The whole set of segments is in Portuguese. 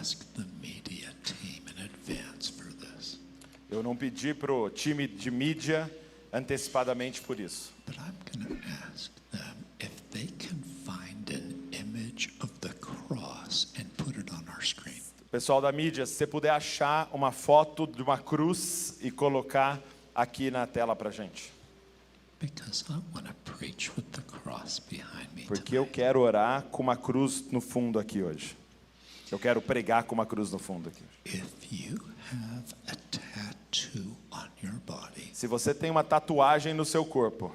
ask the media team in advance for this. Eu não pedi pro time de mídia antecipadamente por isso. But I'm going to ask them if they can find an image of the cross and put it on our screen. Pessoal da mídia, se você puder achar uma foto de uma cruz e colocar aqui na tela pra gente. Because I want to preach with the cross behind me Porque eu quero orar com uma cruz no fundo aqui hoje. Eu quero pregar com uma cruz no fundo aqui. If you have a tattoo on your body Se você tem uma tatuagem no seu corpo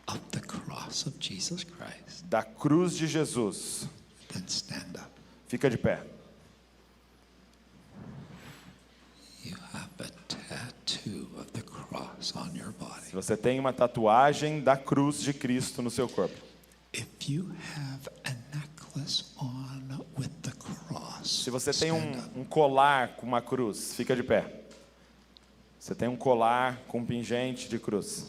of the cross of Jesus Christ, da cruz de Jesus, then stand up. fica de pé. You have a tattoo of the cross on your body. Se você tem uma tatuagem da cruz de Cristo no seu corpo. If you have a necklace on with the cross, Se você tem stand up. um colar com uma cruz, fica de pé. Você tem um colar com um pingente de cruz.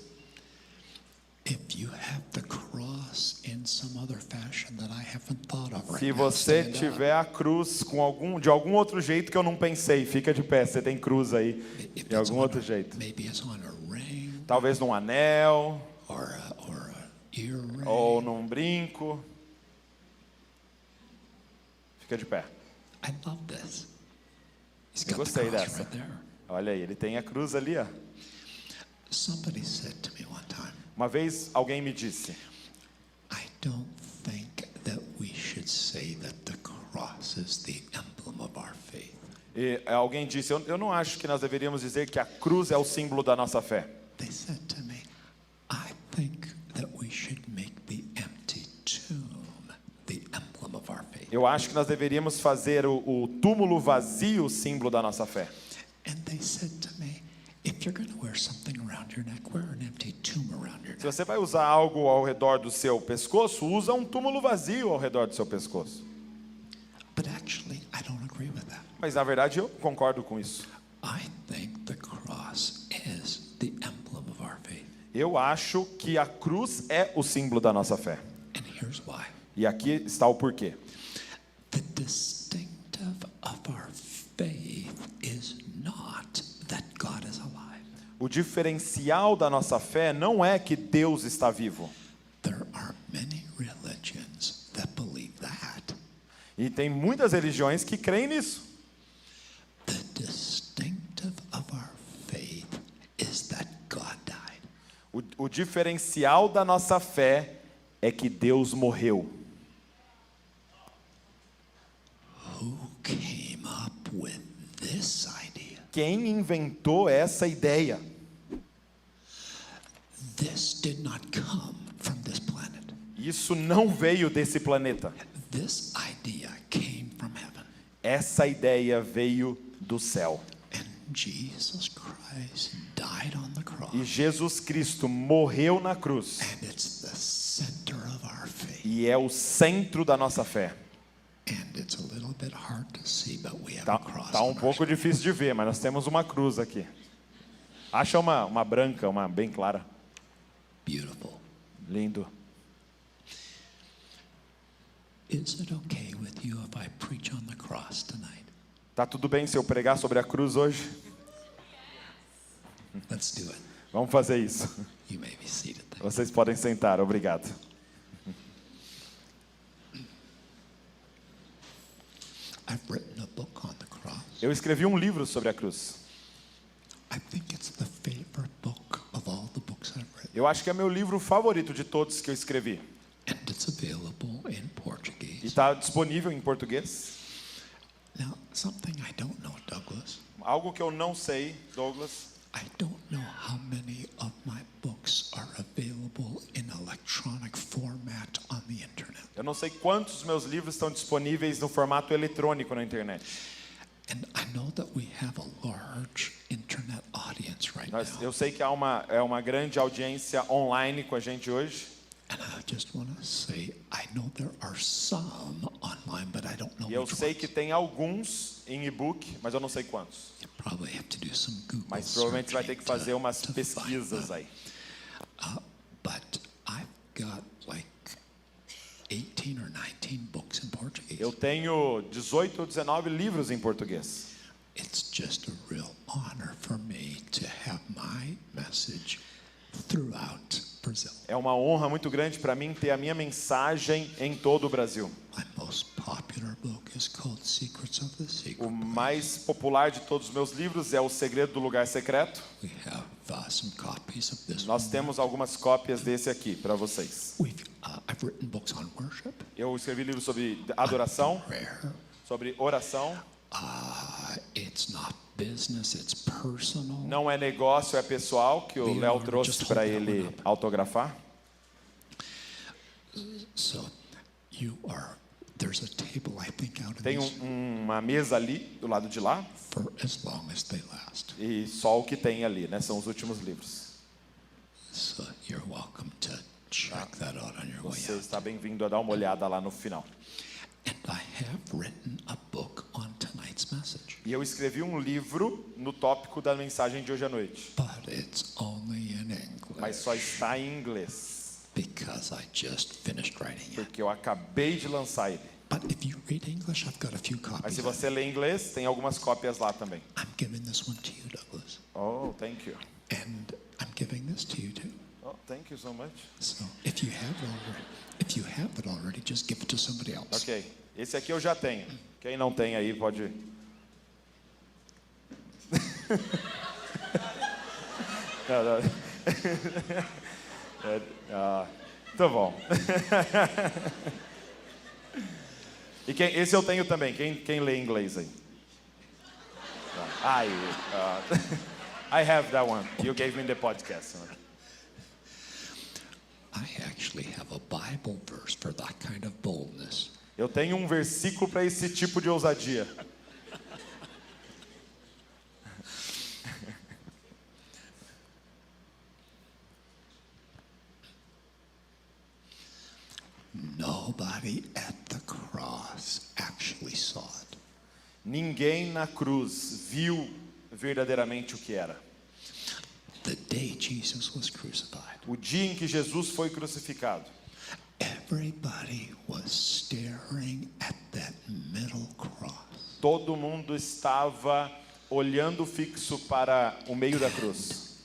If you have the cross in some other fashion that I haven't thought of right Se now, você stand up. tiver a cruz de algum outro jeito que eu não pensei, fica de pé. Você tem cruz aí If de it's algum on outro a- jeito. Maybe it's on a ring Talvez num anel or a earring. ou num brinco. Fica de pé. I love this. He's Eu got the gostei cross dessa. right there. Olha aí, ele tem a cruz ali, ó. Somebody said to me one time, Uma vez alguém me disse: I don't think that we should say that the cross is the emblem of our faith. alguém disse, eu não acho que nós deveríamos dizer que a cruz é o símbolo da nossa fé. They said to me, I think that we should make the empty tomb the emblem of our faith. Eu acho que nós deveríamos fazer o túmulo vazio o símbolo da nossa fé. And they said to me, if you're going to wear something around your neck, wear an empty tomb around your Se neck. você vai usar algo ao redor do seu pescoço, usa um túmulo vazio ao redor do seu pescoço. But actually, I don't agree with that. Mas na verdade eu concordo com isso. I think the cross is the emblem of our faith. Eu acho que a cruz é o símbolo da nossa fé. And here's why. E aqui está o porquê. The distinctive of our faith is not that God is alive. O diferencial da nossa fé não é que Deus está vivo. There are many religions that believe that. E tem muitas religiões que creem nisso. The distinctive of our faith is that God died. O diferencial da nossa fé é que Deus morreu. Who came up with this idea? Quem inventou essa ideia? This did not come from this planet. Isso não veio desse planeta. This idea came from heaven. Essa ideia veio do céu. And Jesus Christ died on the cross. E Jesus Cristo morreu na cruz. And it's the center of our faith. E é o centro da nossa fé. And it's a little bit hard to see, but we have a cross. Tá um on our pouco difícil de ver, mas nós temos uma cruz aqui. Acha uma branca, uma bem clara. Beautiful. Lindo. Is it okay with you if I preach on the cross tonight? Tá tudo bem se eu pregar sobre a cruz hoje? Let's do it. Vamos fazer isso. You may be seated. Vocês podem sentar, obrigado. I've written a book on the cross. Eu escrevi um livro sobre a cruz. I think it's the favorite book of all the books I've written. Eu acho que é meu livro favorito de todos que eu escrevi. And it's available in E Portuguese. está disponível em português. Now, something I don't know, Douglas. Algo que eu não sei, Douglas. I don't know how many of my books are available in electronic format on the internet. Eu não sei quantos meus livros estão disponíveis no formato eletrônico na internet. And I know that we have a large internet audience right now. Eu sei que há uma grande audiência online com a gente hoje. And I just want to say, I know there are some online, but I don't know E eu which sei ones. que tem alguns em e-book, mas eu não sei quantos. You probably have to do some Google Mas provavelmente você vai ter searching que fazer umas to find pesquisas them. aí. But I've got like 18 or 19 books in Portuguese. português. Eu tenho 18 ou 19 livros em português. It's just a real honor for me to have my message throughout Brazil. É uma honra muito grande para mim ter a minha mensagem em todo o Brasil. My most popular book is called Secrets of the Secret. O mais popular de todos os meus livros é O Segredo do Lugar Secreto. We have some copies of this Nós one. temos algumas cópias desse aqui para vocês. I've written books on worship, Eu escrevi livros sobre adoração, prayer. sobre oração. It's not business, it's personal. Não é negócio, é pessoal, que o Léo trouxe para ele autografar. So there's a table I think out in Tem this uma mesa ali, do lado de lá, for as long as they last. e só o que tem ali, né? São os últimos livros. So you're welcome to check that out on your way Você out. está bem-vindo a dar uma olhada lá no final. And I have written a book on tonight's message, E eu escrevi um livro no tópico da mensagem de hoje à noite, but it's only in mas English só está em inglês, because I just finished writing it. porque eu acabei de lançar ele. But if you read English, I've got a few Mas copies. se of it. você lê inglês, tem algumas cópias lá também. I'm giving this one to you, Douglas, Oh, thank you. and I'm giving this to you too. Oh, thank you so much. So if you have it already, just give it to somebody else. Ok, esse aqui eu já tenho. Quem não tem aí pode... Não, não. Tá bom. E esse eu tenho também. Quem lê inglês aí? I have that one. You gave me the podcast. I actually have a Bible verse for that kind of boldness. Eu tenho um versículo para esse tipo de ousadia. Nobody at the cross actually saw it. Ninguém na cruz viu verdadeiramente o que era. The day Jesus was crucified, O dia em que Jesus foi crucificado, everybody was staring at that middle cross. todo mundo estava olhando fixo para o meio da cruz.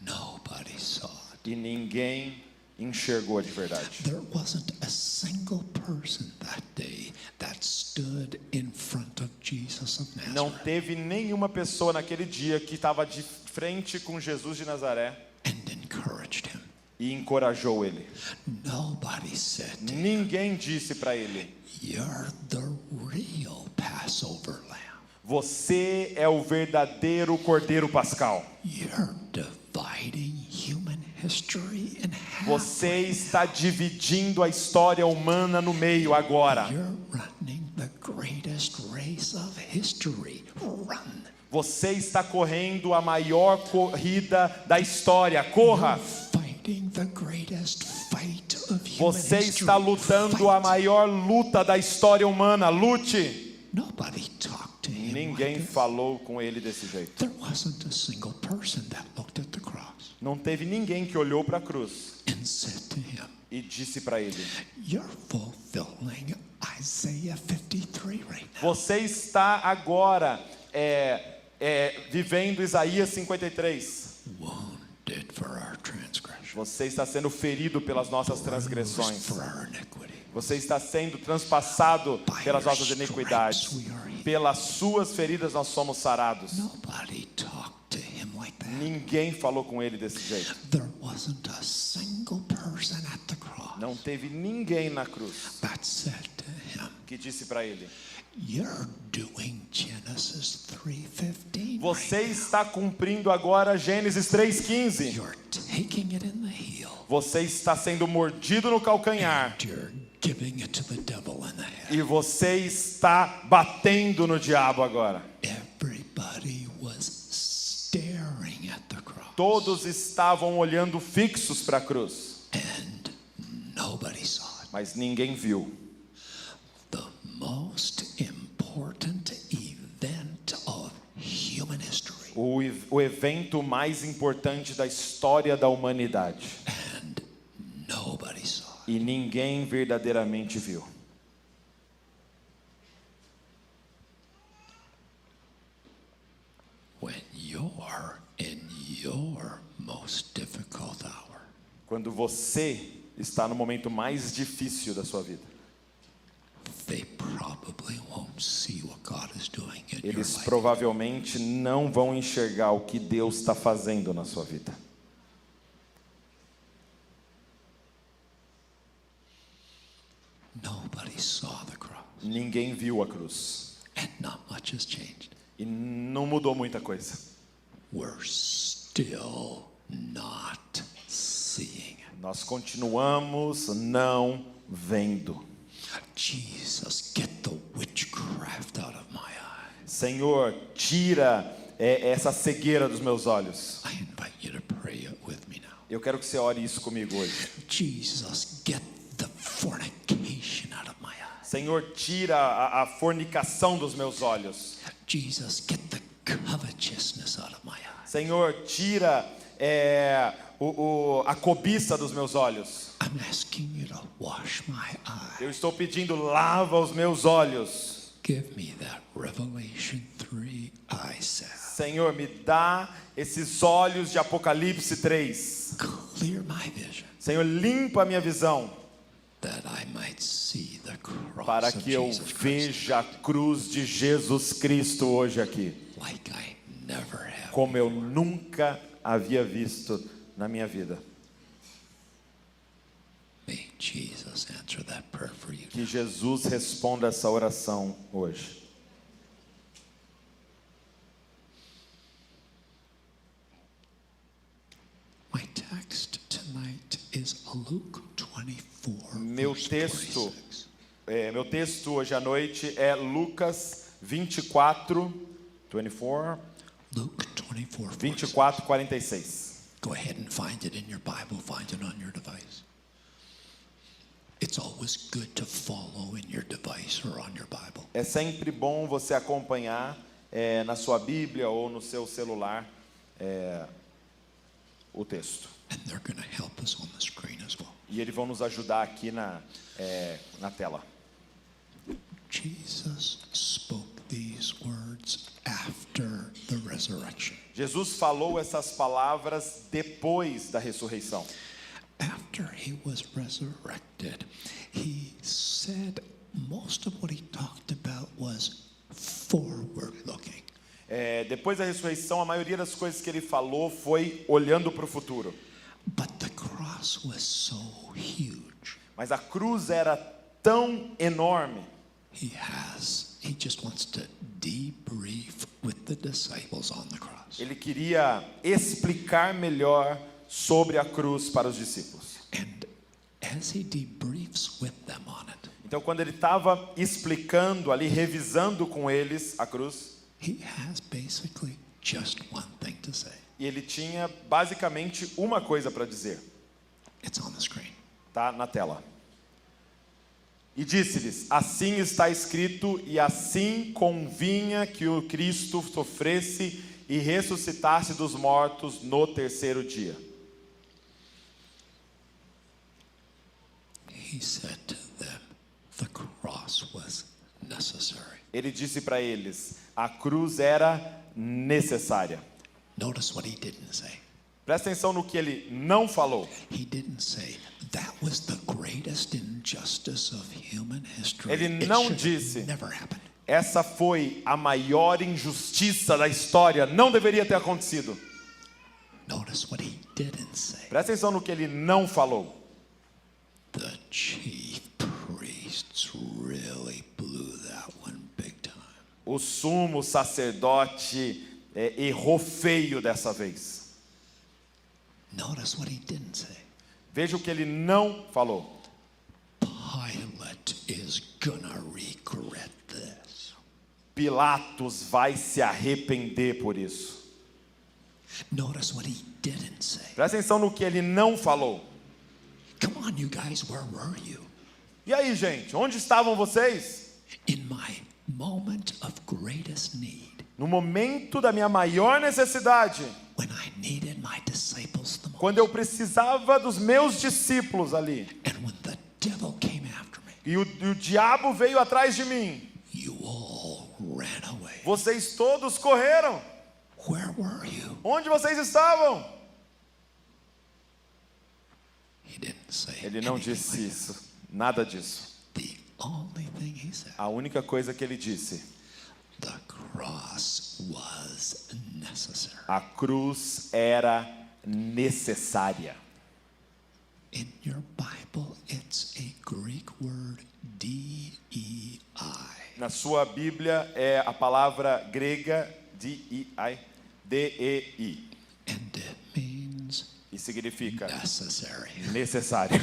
Nobody saw it. E ninguém enxergou de verdade. There wasn't a single person that day that stood in front of Jesus of Não Nazareth teve nenhuma pessoa naquele dia que estava de frente com Jesus de Nazaré and encouraged him. e encorajou ele. Nobody said to him, Ninguém disse para ele: "You're the real Passover lamb. você é o verdadeiro Cordeiro Pascal. You're dividing human history in half. Você está dividindo a história humana no meio agora. You're running the greatest race of history. Run. Você está correndo a maior corrida da história. Corra! Fighting the greatest fight of human Você history. está lutando a Fight. maior luta da história humana. Lute! Nobody talked to him Ninguém like this. falou com ele desse jeito. There wasn't a single person that looked at the cross Não teve ninguém que olhou para a cruz and said to him, e disse para ele: "You're fulfilling Isaiah 53 right now." você está agora vivendo Isaías 53. Wounded for our transgression, Você está sendo ferido pelas nossas bruised transgressões. for our iniquity. Você está sendo transpassado pelas nossas iniquidades. Pelas suas feridas nós somos sarados. Nobody talked to him like that. Ninguém falou com ele desse jeito. There wasn't a single person at the cross Não teve ninguém na cruz that said to him, que disse para ele: "You're doing Genesis 3:15. você está cumprindo agora Gênesis 3:15. You're taking it in the heel. Você está sendo mordido no calcanhar. You're giving it to the devil in the head." E você está batendo no diabo agora. Everybody was staring at the cross, Todos estavam olhando fixos para a cruz, and nobody saw it. mas ninguém viu. The most important event of human history, O evento mais importante da história da humanidade. and nobody saw it. E ninguém verdadeiramente viu. when you're in your most difficult hour. Quando você está no momento mais difícil da sua vida. They probably won't see what God is doing in your Eles life. provavelmente não vão enxergar o que Deus está fazendo na sua vida. Nobody saw the cross, Ninguém viu a cruz. and not much has changed. E não mudou muita coisa. We're still not seeing. Nós continuamos não vendo. Jesus, get the witchcraft out of my eyes. Senhor, tira essa cegueira dos meus olhos. I invite you to pray it with me now. Eu quero que você ore isso comigo hoje. Jesus, get the fornication out of my eyes. Senhor, tira a fornicação dos meus olhos. Jesus, get the covetousness out of my eyes. Senhor, tira a cobiça dos meus olhos. I'm asking you to wash my eyes. Eu estou pedindo, lava os meus olhos. Give me that Revelation 3 eye salve. Senhor, me dá esses olhos de Apocalipse 3. Clear my vision Senhor, limpa a minha visão, that I might see the cross para of que eu Jesus Christ veja a cruz de Jesus Cristo hoje aqui, like I never have. como eu nunca havia visto na minha vida. May Jesus answer that prayer for you. Que Jesus responda essa oração hoje. My text tonight is Luke 24, Meu verse texto, 26. meu texto hoje à noite é Lucas 24, Luke 24, 24, 46. Go ahead and find it in your Bible, find it on your device. It's always good to follow in your device or on your Bible. É sempre bom você acompanhar na sua Bíblia ou no seu celular o texto. And they're going to help us on the screen as well. E eles vão nos ajudar aqui na tela. Jesus spoke these words after the resurrection. Jesus falou essas palavras depois da ressurreição. After he was resurrected, he said most of what he talked about was forward looking. Depois da ressurreição, a maioria das coisas que ele falou foi olhando para o futuro. But the cross was so huge. Mas a cruz era tão enorme. He just wants to debrief with the disciples on the cross. Ele queria explicar melhor sobre a cruz para os discípulos. And as he debriefs with them on it, Então, quando ele estava explicando ali, revisando com eles a cruz, he has basically just one thing to say. e ele tinha basicamente uma coisa para dizer. It's on the screen. Tá na tela. E disse-lhes: assim está escrito, e assim convinha que o Cristo sofresse e ressuscitasse dos mortos no terceiro dia. He said to them, the cross was necessary. Ele disse para eles: a cruz era necessária. Notice what he didn't say. Presta atenção no que ele não falou. He didn't say that was the greatest injustice of human history. Ele It não should disse, never happened. essa foi a maior injustiça da história, não deveria ter acontecido. Notice what he didn't say. Presta atenção no que ele não falou. The chief priests really blew that one big time. O sumo sacerdote errou feio dessa vez. Notice what he didn't say. Veja o que ele não falou. Pilate is gonna regret this. Pilatos vai se arrepender por isso. Notice what he didn't say. Presta atenção no que ele não falou. Come on, you guys, where were you? E aí, gente, onde estavam vocês? In my moment of greatest need, No momento da minha maior necessidade, when I needed my disciples the most, quando eu precisava dos meus discípulos ali, and when the devil came after me, e o diabo veio atrás de mim, you all ran away. vocês todos correram. Where were you? Onde vocês estavam? He didn't say Ele não anything disse like isso, nada disso. that. The only thing he said, A única coisa que ele disse: the cross was necessary. a cruz era necessária. In your Bible, it's a Greek word, D-E-I. Na sua Bíblia é a palavra grega D-E-I, D-E-I, And it means e significa necessary. necessário.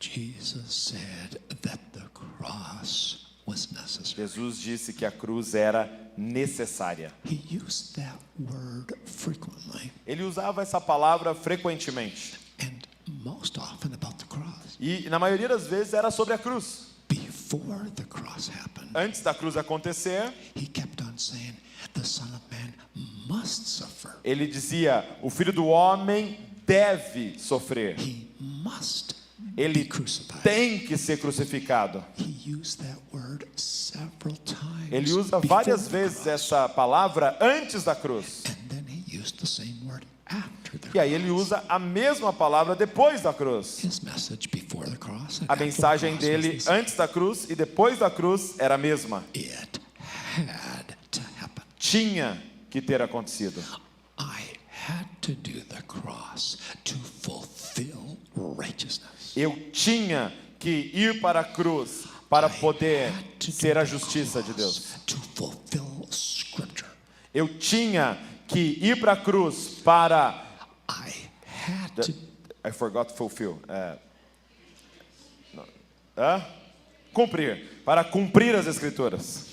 Jesus said that the cross was necessary. Jesus disse que a cruz era necessária. He used that word frequently Ele usava essa palavra frequentemente. and most often about the cross. E na maioria das vezes era sobre a cruz. Before the cross happened, Antes da cruz acontecer, he kept on saying, the Son of Man must suffer. ele dizia: o Filho do Homem deve sofrer. He must be Ele crucified. tem que ser crucificado. He used that word several times. Ele usa before várias the vezes cross. essa palavra antes da cruz. And then he used the same word after the E aí ele cross. usa a mesma palavra depois da cruz. His message before the cross and A after the mensagem cross was dele the same. antes da cruz e depois da cruz era a mesma. It had to happen. Tinha que ter acontecido. I had to do the cross to fulfill righteousness. Eu tinha que ir para a cruz para poder Had to do ser a the justiça de cross Deus. to fulfill Scripture. Eu tinha que ir para a cruz para I had to I forgot fulfill. Cumprir, para cumprir as escrituras.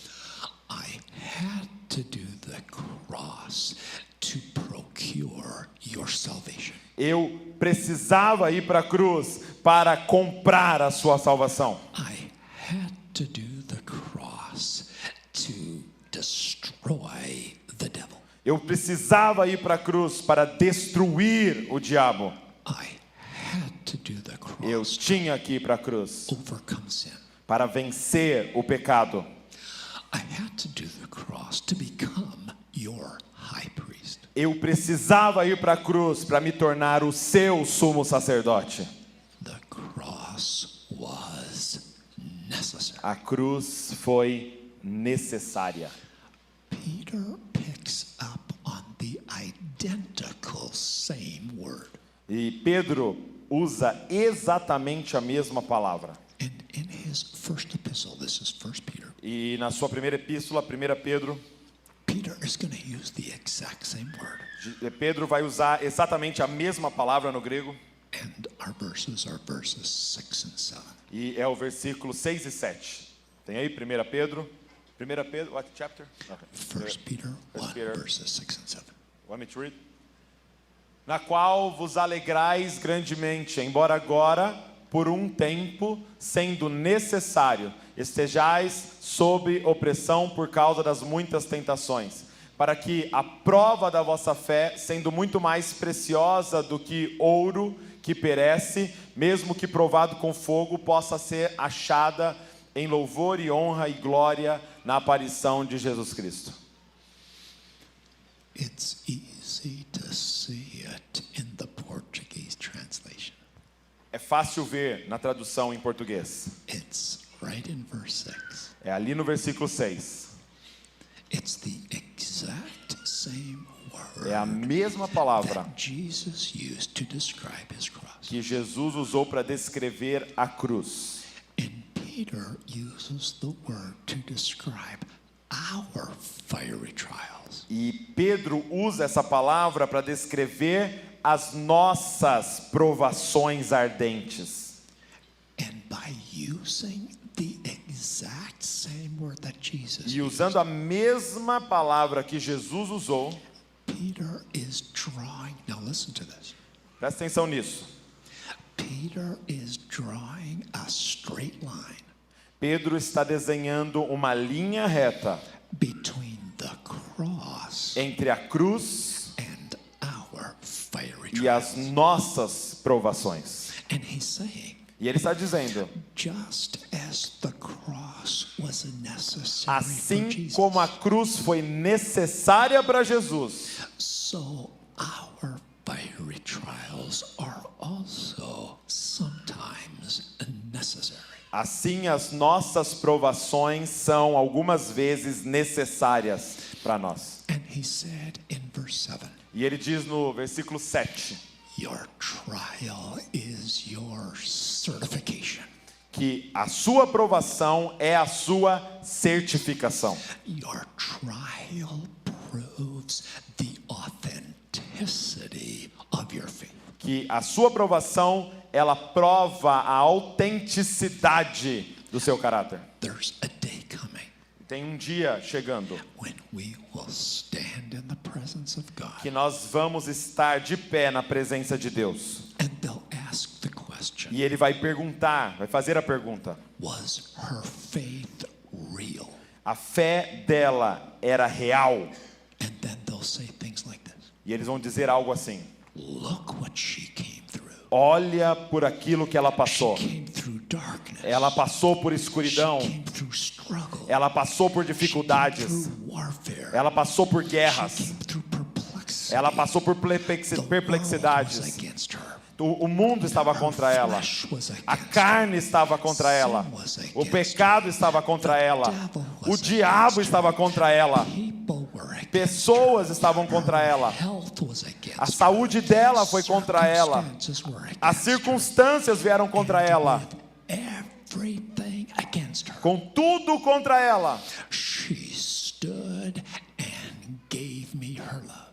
I had to do the cross to procure your salvation. Eu precisava ir para a cruz para comprar a sua salvação. I had to do the cross to destroy the devil. Eu precisava ir para a cruz para destruir o diabo. I had to do the Eu cross tinha que ir para a cruz to overcome sin. para vencer o pecado. I had to do the cross to become your high priest. Eu precisava ir para a cruz para me tornar o seu sumo sacerdote. The cross was necessary. A cruz foi necessária. Peter picks up on the identical same word. E Pedro usa exatamente a mesma palavra. And in his first epistle, this is 1 Peter, E na sua primeira epístola, 1 Pedro, Peter is going to use the exact same word. Pedro vai usar exatamente a mesma palavra no grego. And our verses are verses 6 and 7. E é o versículo 6 e 7. Tem aí 1 Pedro? 1 Pedro, what chapter? Okay. 1 Peter 1, Peter. verses 6 and 7. Want me to read? Na qual vos alegrais grandemente, embora agora, por um tempo, sendo necessário, estejais sob opressão por causa das muitas tentações, para que a prova da vossa fé, sendo muito mais preciosa do que ouro que perece, mesmo que provado com fogo, possa ser achada em louvor e honra e glória na aparição de Jesus Cristo. It's easy to see it in the Portuguese translation. É fácil ver na tradução em português. It's right in verse 6. É ali no versículo 6. It's the exact same word É a mesma palavra that Jesus used to describe his cross. que Jesus usou para descrever a cruz. And Peter uses the word to describe our fiery trials. E Pedro usa essa palavra para descrever as nossas provações ardentes. And by using the exact same word that Jesus E used, usando a mesma palavra que Jesus usou, Peter is drawing, now listen to this. presta atenção nisso. Peter is drawing a straight line Pedro está desenhando uma linha reta between the cross entre a cruz and our fiery e as trials. nossas provações. And he's saying, E ele está dizendo, just as the cross was a necessary for Assim Jesus, como a cruz foi necessária para Jesus, so our fiery trials are also sometimes necessary. assim as nossas provações são algumas vezes necessárias para nós. And he said in verse 7, E ele diz no versículo 7 your trial is your certification. que a sua provação é a sua certificação. Your trial proves the authenticity of your faith. Que a sua provação, ela prova a autenticidade do seu caráter. There's a day coming Tem um dia chegando when we will stand in the presence of God, que nós vamos estar de pé na presença de Deus. and they'll ask the question, E ele vai perguntar, vai fazer a pergunta: was her faith real? a fé dela era real? And then they'll say things like this, E eles vão dizer algo assim: look what she came through. olha por aquilo que ela She passou. came through darkness. Ela passou por escuridão. She came through struggle. Ela passou por She came dificuldades. through warfare. Ela passou por She guerras. came through perplexity. Ela passou por The world was perplexidades. against her. O mundo estava Her contra ela. flesh was A against carne estava contra ela. Sin was against O pecado estava contra ela. O diabo estava contra ela. People were against Pessoas estavam contra her. ela. Health was against A saúde dela foi contra ela. Circumstances were against As circunstâncias vieram contra her. ela. Everything against her. Com tudo contra ela. She stood and gave me her love.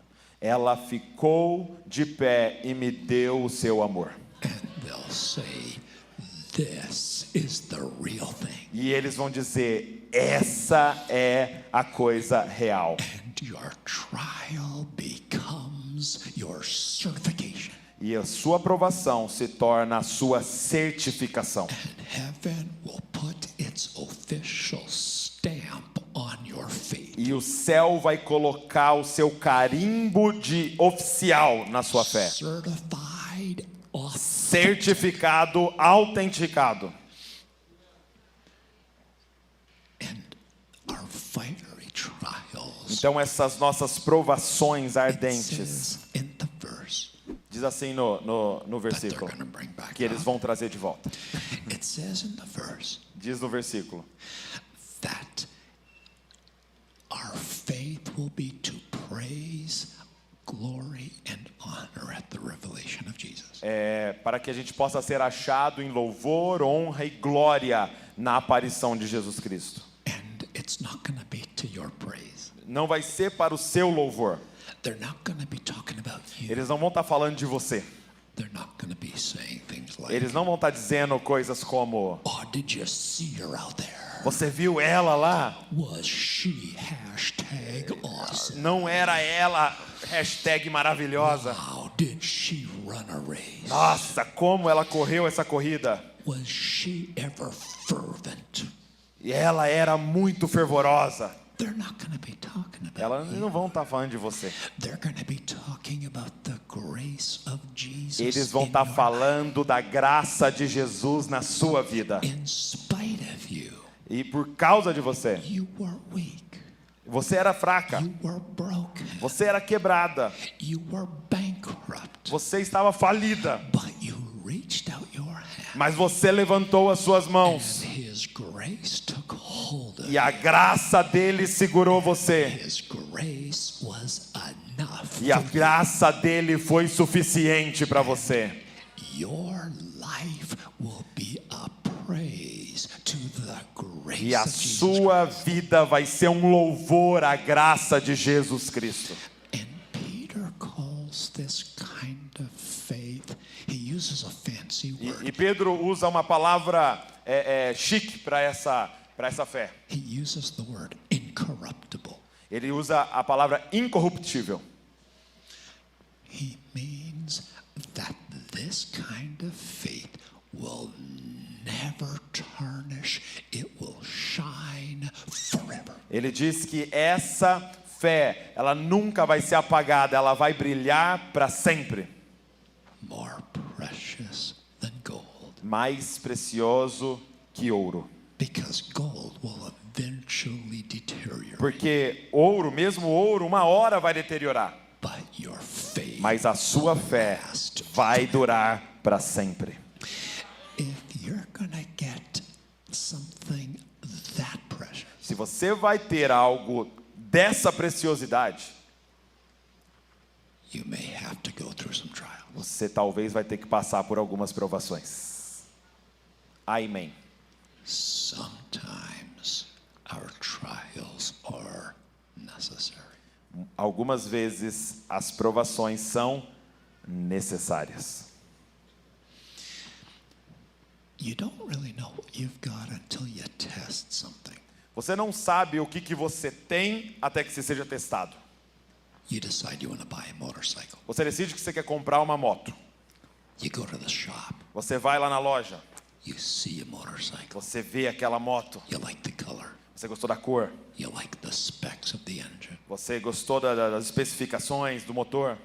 Ela ficou de pé e me deu o seu amor. And they'll say, this is the real thing. E eles vão dizer: essa é a coisa real. And your trial becomes your certification. E a sua aprovação se torna a sua certificação. And heaven will put its official stamp on your faith. E o céu vai colocar o seu carimbo de oficial na sua fé. Certified, Certificado, autenticado. and our fiery trials. Então essas nossas provações It ardentes, says in the verse diz assim no that they're versículo, going to bring back que eles up. vão trazer de volta. It says in the verse Diz no versículo that our faith will be to praise, glory, and honor at the revelation of Jesus. para que a gente possa ser achado em louvor, honra e glória na aparição de Jesus Cristo. And it's not going to be to your praise. Não vai ser para o seu louvor. They're not going to be talking about you. Eles não vão estar falando de você. They're not going to be saying things like, Eles não vão estar dizendo coisas como: oh, did you see her out there? você viu ela lá? Was she #awesome? Não era ela #maravilhosa. Wow, did she run a race? Nossa, como ela correu essa corrida. Was she ever fervent? E ela era muito fervorosa. They're not going to be talking about Elas you. não vão estar falando de você. They're going to be talking about the grace of Jesus. Eles vão in estar your falando da graça de Jesus na sua vida. life. In spite of you, E por causa de você, you were weak. você era fraca. You were broken. Você era quebrada. You were bankrupt. Você estava falida. But you reached out your hand. Mas você levantou as suas mãos. And His grace took hold of E a graça dele segurou você. His grace was enough. E a for graça dele foi suficiente para você. your life will be a praise to the grace E a of Jesus. sua vida vai ser um louvor à graça de Jesus Cristo. And Peter calls this kind of faith, he uses a fancy word. E Pedro usa uma palavra chique para essa fé. He uses the word incorruptible. Ele usa a palavra incorruptível. He means that this kind of faith will never tarnish, it will shine forever. Ele diz que essa fé, ela nunca vai ser apagada, ela vai brilhar para sempre. More precious than gold. Mais precioso que ouro. Because gold will eventually Porque ouro, mesmo ouro, uma hora vai deteriorar. but your faith Mas a sua fé vai durar para sempre. If you're gonna get something that precious, Se você vai ter algo dessa preciosidade, you may have to go through some trials. você talvez vai ter que passar por algumas provações. Amém. Sometimes our trials are necessary. Algumas vezes as provações são necessárias. You don't really know what you've got until you test something. Você não sabe o que você tem até que você seja testado. You decide you want to buy a motorcycle. Você decide que você quer comprar uma moto. You go to the shop. Você vai lá na loja. You see a motorcycle. Você vê aquela moto. You like the color. Você gostou da cor. You like the specs of the engine. Você gostou das especificações do motor.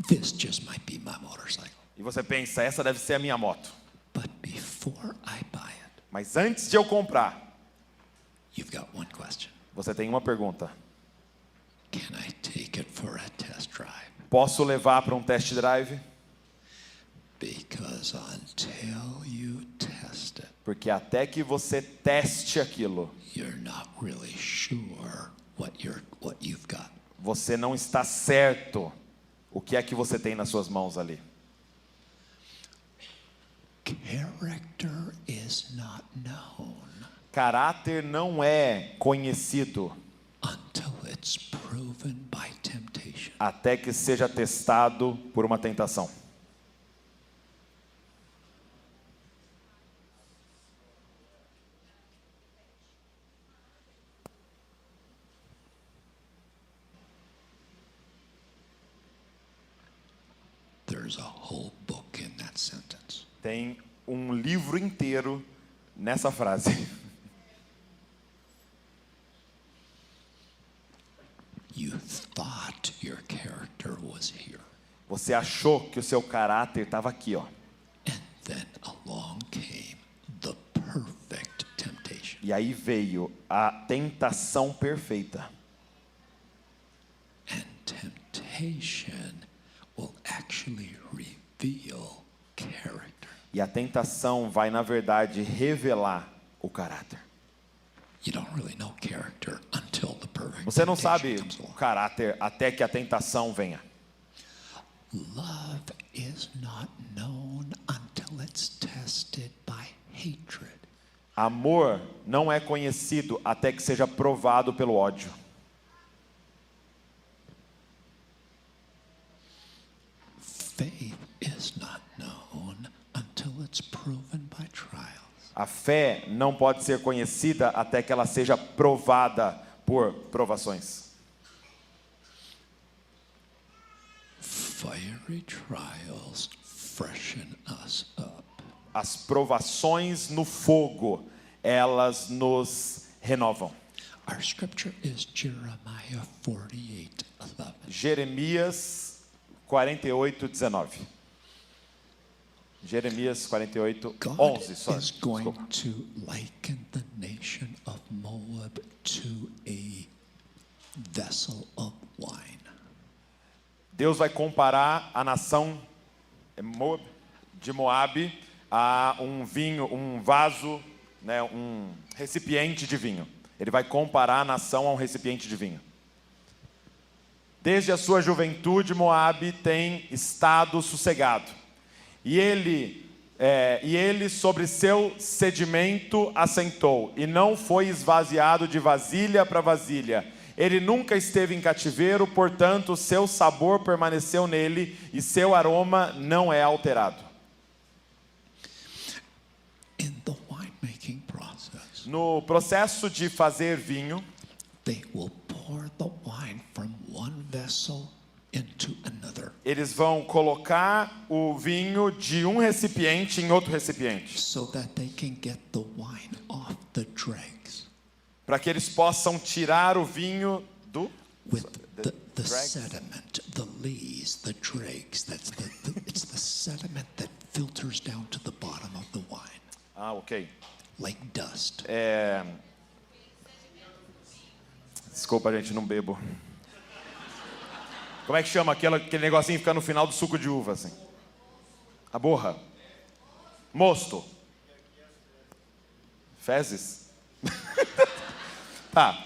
This just might be my motorcycle. E você pensa, essa deve ser a minha moto. But before I buy it, Mas antes de eu comprar, you've got one question. você tem uma pergunta. Can I take it for a test drive? Posso levar para um test drive? Because until you test it, Porque até que você teste aquilo, you're not really sure what you've got. você não está certo o que é que você tem nas suas mãos ali. Character is not known Caráter não é conhecido until it's proven by temptation. até que seja testado por uma tentação. There's a whole book in that sentence. Tem um livro inteiro nessa frase. You thought your character was here. Você achou que o seu caráter estava aqui, ó. And then along came the perfect temptation. E aí veio a tentação perfeita. And temptation will actually reveal character. E a tentação vai, na verdade, revelar o caráter. You don't really know character until the perfect Você não temptation sabe comes o along. caráter até que a tentação venha. Love is not known until it's tested by hatred. Amor não é conhecido até que seja provado pelo ódio. Faith is not known until it's proven by trials. A fé não pode ser conhecida até que ela seja provada por provações. Fiery trials freshen us up. As provações no fogo, elas nos renovam. Our scripture is Jeremiah 48:11. Jeremias 48:19. Jeremias 48:11. God Sorry, is going desculpa. to liken the nation of Moab to a vessel of wine. Deus vai comparar a nação de Moabe a um vinho, um vaso, né, um recipiente de vinho. Ele vai comparar a nação a um recipiente de vinho. Desde a sua juventude, Moabe tem estado sossegado. E ele sobre seu sedimento assentou, e não foi esvaziado de vasilha para vasilha. Ele nunca esteve em cativeiro, portanto, seu sabor permaneceu nele, e seu aroma não é alterado. In the winemaking process, No processo de fazer vinho, they will pour the wine from one vessel into another, eles vão colocar o vinho de um recipiente em outro recipiente, so that they can get the wine off the dregs. para que eles possam tirar o vinho do With the dregs? sediment, the lees, the dregs, it's the sediment that filters down to the bottom of the wine, ok. like dust. Desculpa, gente, não bebo. Como é que chama aquele negocinho que fica no final do suco de uva, assim? A borra. Mosto. Fezes. Tá.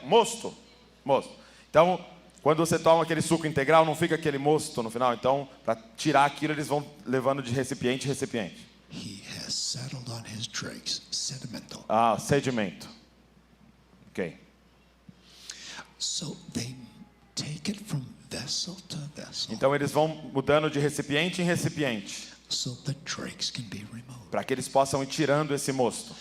Mosto. Mosto. Então, quando você toma aquele suco integral, não fica aquele mosto no final. Então, para tirar aquilo, eles vão levando de recipiente em recipiente. He has settled on his dregs, sedimental. Sedimento. Ok. So they take it from vessel to vessel, Então, eles vão mudando de recipiente em recipiente, so the dregs can be removed. para que eles possam ir tirando esse mosto.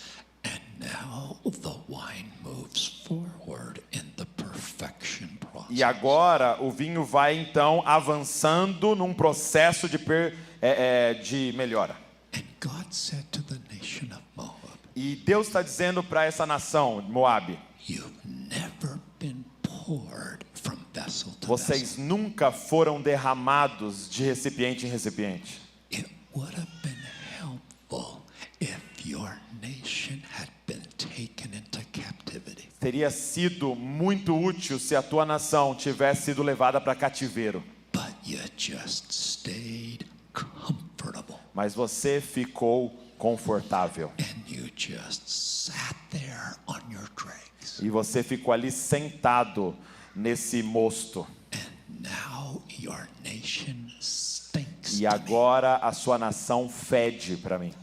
And now the wine moves forward in the perfection process. E agora o vinho vai então avançando num processo de melhora. And God said to the nation of Moab, E Deus está dizendo para essa nação, Moabe, you've never been poured from vessel to vessel. vocês nunca foram derramados de recipiente em recipiente. It would have been helpful if your nation had been taken into captivity. Teria sido muito útil se a tua nação tivesse sido levada para cativeiro. But you just stayed comfortable. Mas você ficou confortável. And you just sat there on your dregs. E você ficou ali sentado nesse mosto. And now your nation stinks E to me. agora a sua nação fede para mim.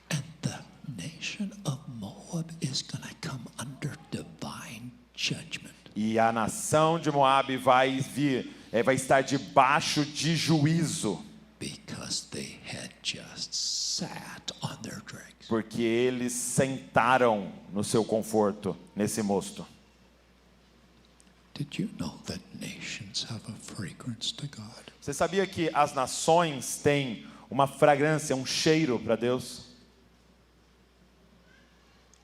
And the nation of Moab is going to come under divine judgment. E a nação de Moabe vai estar debaixo de juízo, Because they had just sat on their dregs. porque eles sentaram no seu conforto nesse mosto. Did you know that nations have a fragrance to God? Você sabia que as nações têm uma fragrância, um cheiro para Deus?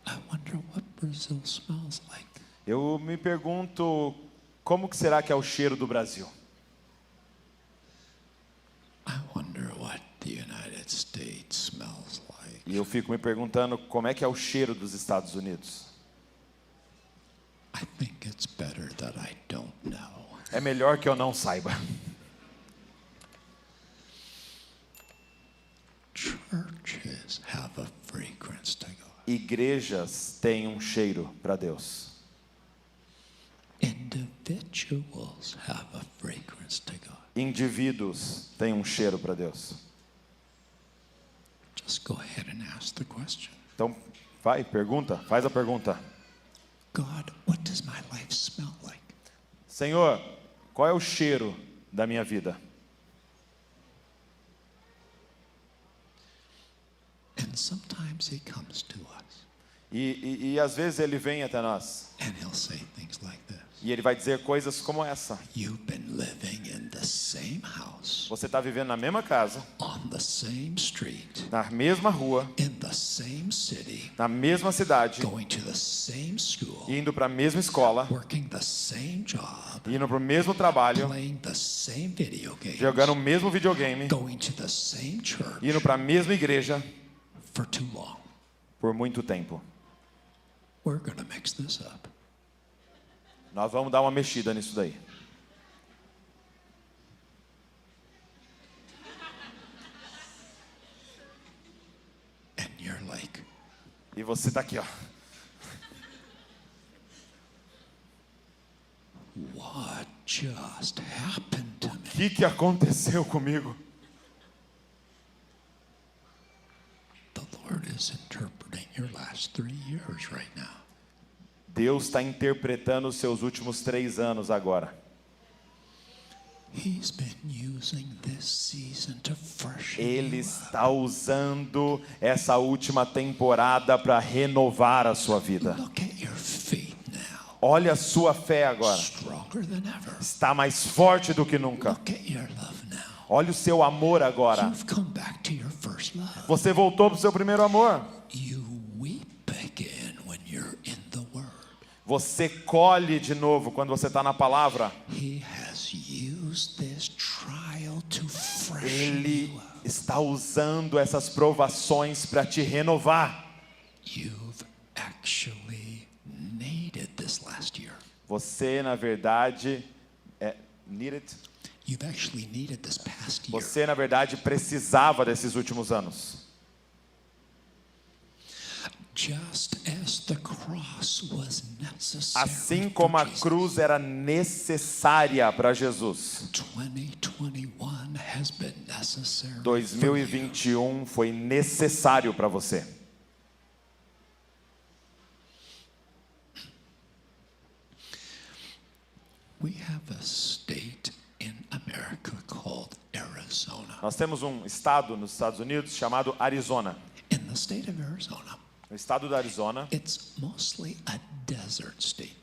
I wonder what Brazil smells like. Eu me pergunto como que será que é o cheiro do Brasil? I wonder what the United States smells like. E eu fico me perguntando como é que é o cheiro dos Estados Unidos. I think it's better that I don't know. É melhor que eu não saiba. Churches have a fragrance to God. Igrejas têm um cheiro para Deus. Individuals have a fragrance to God. Indivíduos têm um cheiro para Deus. Just go ahead and ask the question. Então, faz a pergunta. God, what does my life smell like? Senhor, qual é o cheiro da minha vida? And sometimes he comes to us E às vezes ele vem até nós. and he'll say things like this. E ele vai dizer coisas como essa. You've been living in the same house, Você está vivendo na mesma casa, on the same street, na mesma rua, in the same city, na mesma cidade, going to the same school, indo para a mesma escola, working the same job, indo para o mesmo trabalho, playing the same video games, jogando o mesmo videogame, going to the same church indo para a mesma igreja for too long. por muito tempo. We're going to mix this up. Nós vamos dar uma mexida nisso daí. And you're like, E você está aqui, ó. what just happened to me? O que aconteceu comigo? The Lord is interpreting your last 3 years right now. Deus está interpretando os seus últimos 3 anos agora. He's been using this season to freshen Ele you up. está usando essa última temporada para renovar a sua vida. Look at your faith now. Olha a sua fé agora. Stronger than ever. Está mais forte do que nunca. Look at your love now. Olha o seu amor agora. You've come back to your first love. Você voltou para o seu primeiro amor. You weep again when you're in the Word. Você colhe de novo quando você está na palavra. He has used this trial to freshen Ele you up. está usando essas provações para te renovar. You've actually needed this last year. Você, na verdade, needed. You've actually needed this past year. Você, na verdade, precisava desses últimos anos. Just as the cross was necessary Assim for como a Jesus, cruz era necessária para Jesus. 2021 has been necessary. 2021 foi necessário para você. We have a state in America called Arizona. Nós temos um estado nos Estados Unidos chamado Arizona. In the state of Arizona, O estado da Arizona, it's mostly a desert state.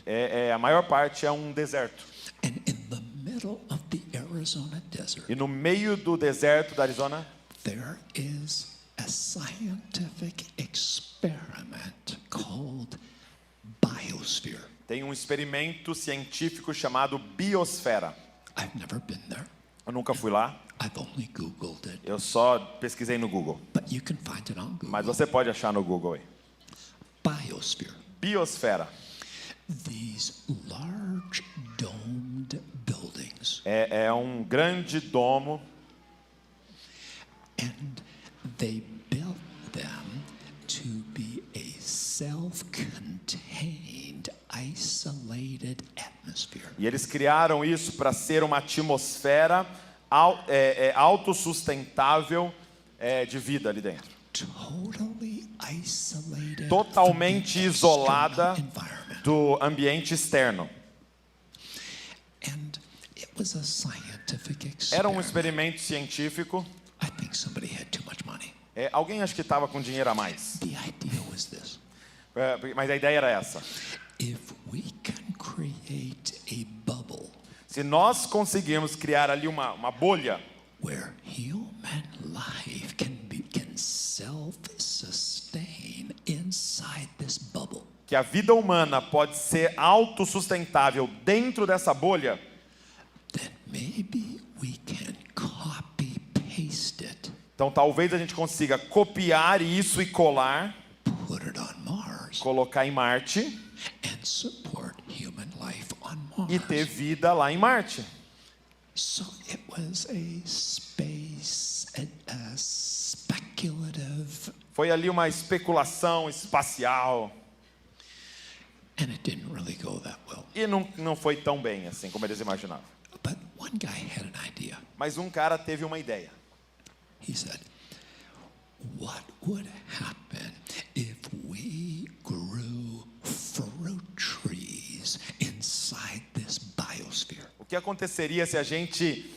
a maior parte é um deserto. And in the middle of the Arizona desert, E no meio do deserto da Arizona, there is a scientific experiment called biosphere. tem um experimento científico chamado biosfera. I've never been there. Eu nunca fui lá, I've only Googled it, eu só pesquisei no Google. but you can find it on Google. Mas você pode achar no Google aí. Biosphere. Biosfera These large domed buildings, é um grande domo and they built them to be a self-contained, isolated atmosphere. e eles criaram isso para ser uma atmosfera autossustentável de vida ali dentro. Totally isolated, Totalmente from the isolada external environment. do ambiente externo. And it was a scientific Era um experiment. experimento científico. I think somebody had too much money. Alguém acho que estava com dinheiro a mais. The idea was this: Mas a ideia era essa. if we can create a bubble Se nós conseguirmos criar ali uma bolha where human life can self-sustain inside this bubble, que a vida humana pode ser autossustentável dentro dessa bolha, then maybe we can copy-paste it, então talvez a gente consiga copiar isso e colar, put it on Mars, colocar em Marte and support human life on Mars. e ter vida lá em Marte. So it was a space, a speculative, Foi ali uma especulação espacial and it didn't really go that well. e não foi tão bem assim como eles imaginavam. But one guy had an idea. Mas um cara teve uma ideia. He said, what would happen if we grew fruit trees inside this biosphere? O que aconteceria se a gente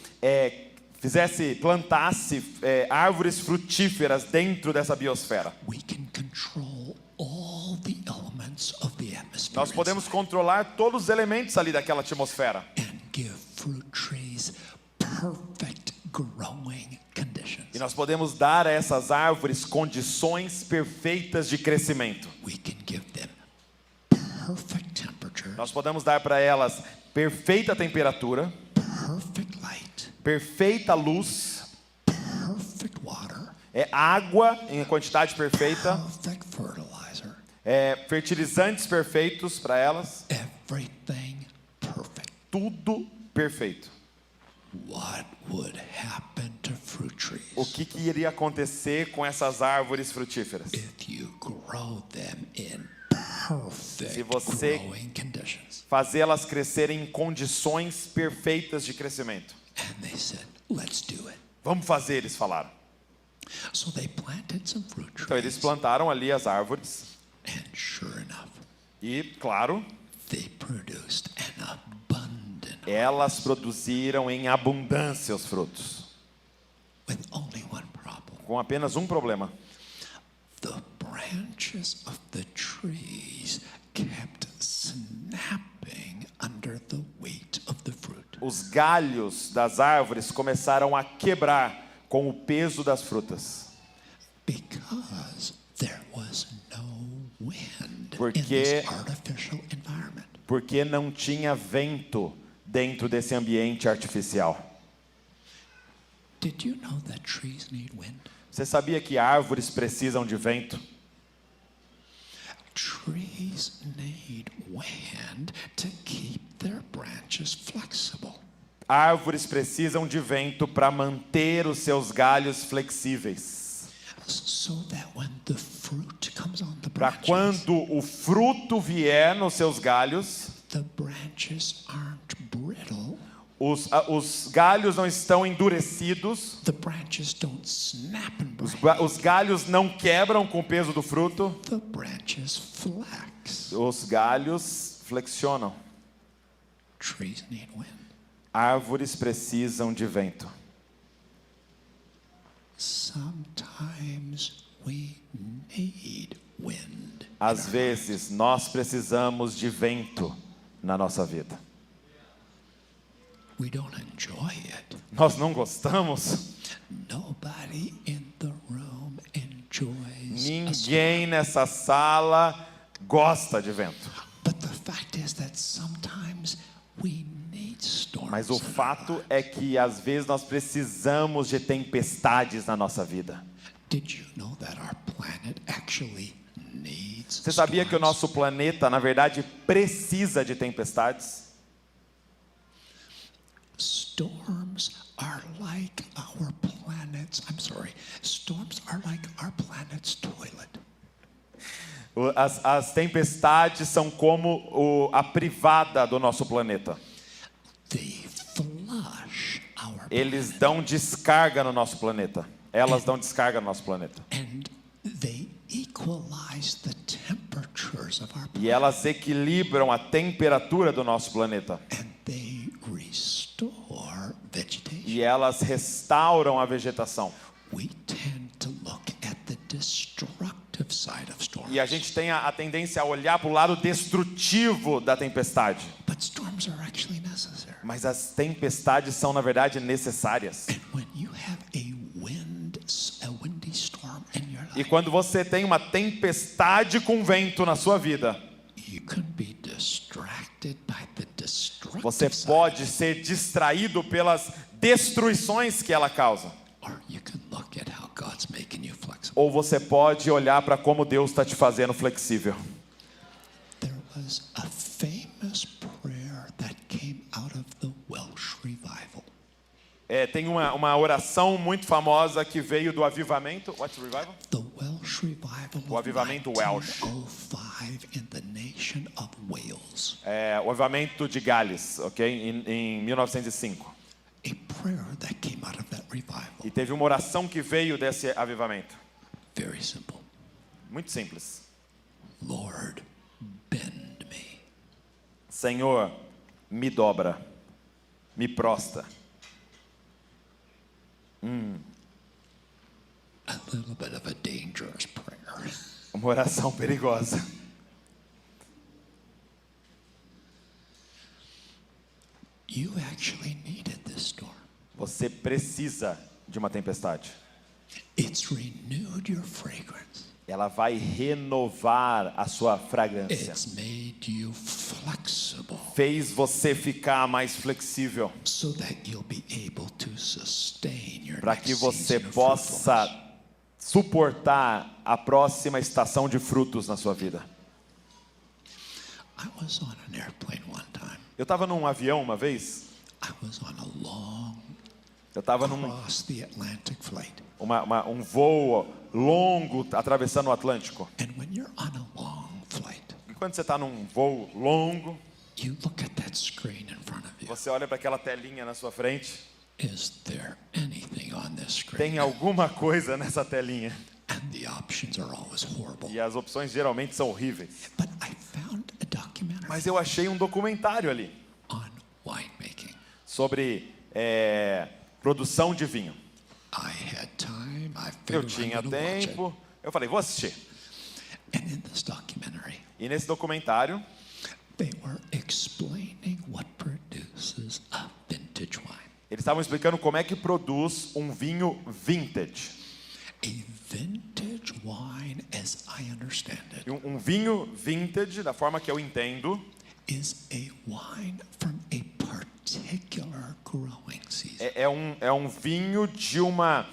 plantasse árvores frutíferas dentro dessa biosfera? We can control all the elements of the atmosphere Nós podemos controlar todos os elementos ali daquela atmosfera and give fruit trees perfect growing conditions. e nós podemos dar a essas árvores condições perfeitas de crescimento. We can give them perfect temperature, Nós podemos dar para elas perfeita temperatura, perfect light, perfeita luz, perfect water, água em quantidade perfeita, perfect fertilizer, fertilizantes perfeitos para elas, everything perfect. tudo perfeito. What would happen to fruit trees O que iria acontecer com essas árvores frutíferas? if you grow them in perfect Se você- growing conditions? Fazê-las crescerem em condições perfeitas de crescimento. And they said, let's do it. Vamos fazer, eles falaram. So they planted some fruit Então eles trees, plantaram ali as árvores and sure enough, e, claro, they produced an abundant elas produziram em abundância os frutos, with only one problem. com apenas um problema. The branches of the trees kept snapping under the weight of the fruit. Os galhos das árvores começaram a quebrar com o peso das frutas. Because there was no wind Porque- in this artificial environment. Porque não tinha vento dentro desse ambiente artificial. Did you know that trees need wind? Você sabia que árvores precisam de vento? Trees need wind to keep Árvores precisam de vento para manter os seus galhos flexíveis. So that when the fruit comes on the Para branches, quando o fruto vier nos seus galhos, the branches aren't brittle. os galhos não estão endurecidos, The branches don't snap and break. os galhos não quebram com o peso do fruto, The branches flex. os galhos flexionam. Trees need wind. Árvores precisam de vento. Sometimes we need wind. Às vezes, nós precisamos de vento na nossa vida. We don't enjoy it. Nós não gostamos. Nobody in the room enjoys a Ninguém nessa sala gosta de vento. But the fact is that sometimes we need storms. Mas o in our fato lives. é que às vezes nós precisamos de tempestades na nossa vida. Did you know that our planet actually needs Você sabia que o storms? nosso planeta, na verdade, precisa de tempestades? Storms are like our planet's, storms are like our planet's toilet. As tempestades são como a privada do nosso planeta. They flush our Eles planet dão descarga no nosso planeta. Elas dão descarga no nosso planeta. and they equalize the temperatures of our E planet elas equilibram a temperatura do nosso planeta. and they restore vegetation. E elas restauram a vegetação. We tend to look at the destructive side of storms. E a gente tem a tendência a olhar para o lado destrutivo da tempestade. But storms are actually necessary. Mas as tempestades são, na verdade, necessárias. And when you have a windy storm in your E life, quando você tem uma tempestade com vento na sua vida, you can be distracted by the destructive você side, pode ser distraído pelas destruições que ela causa. or you can look at how God's making you flexible. Ou você pode olhar para como Deus está te fazendo flexível. There was a famous prayer that came out of the Welsh revival. Tem uma oração muito famosa que veio do avivamento. What's revival? The Welsh revival O avivamento of Welsh. 1905 in the nation of Wales. O avivamento de Gales, ok? Em 1905. A prayer that came out of that revival. E teve uma oração que veio desse avivamento. Very simple. Muito simples. Lord, bend me. Senhor, me dobra, me prosta. A little bit of a dangerous prayer. Uma oração perigosa. You actually needed this storm. Você precisa de uma tempestade. It's renewed your fragrance. Ela vai renovar a sua fragrância. It's made you flexible Fez você ficar mais flexível so that you'll be able to sustain your para next que você season of possa fruitfulness. suportar a próxima estação de frutos na sua vida. I was on an airplane one time. Eu estava num avião uma vez. I was on a long Eu estava num across the Atlantic flight. um voo longo atravessando o Atlântico. And when you're on a long flight, E quando você está num voo longo, you look at that screen in front of you. você olha para aquela telinha na sua frente. Is there anything on this screen? Tem alguma coisa nessa telinha. And the options are always horrible. E as opções geralmente são horríveis. But I found a documentary Mas eu achei um documentário ali on winemaking. sobre produção de vinho. I had time. I Eu figured I'm tinha gonna watch it. tempo. Eu falei, vou assistir. And in this documentary, E nesse documentário, they were explaining what produces a vintage wine. eles estavam explicando como é que produz um vinho vintage. A vintage wine, as I understand it, E um vinho vintage, da forma que eu entendo, is a wine from a particular growing season. é um vinho de uma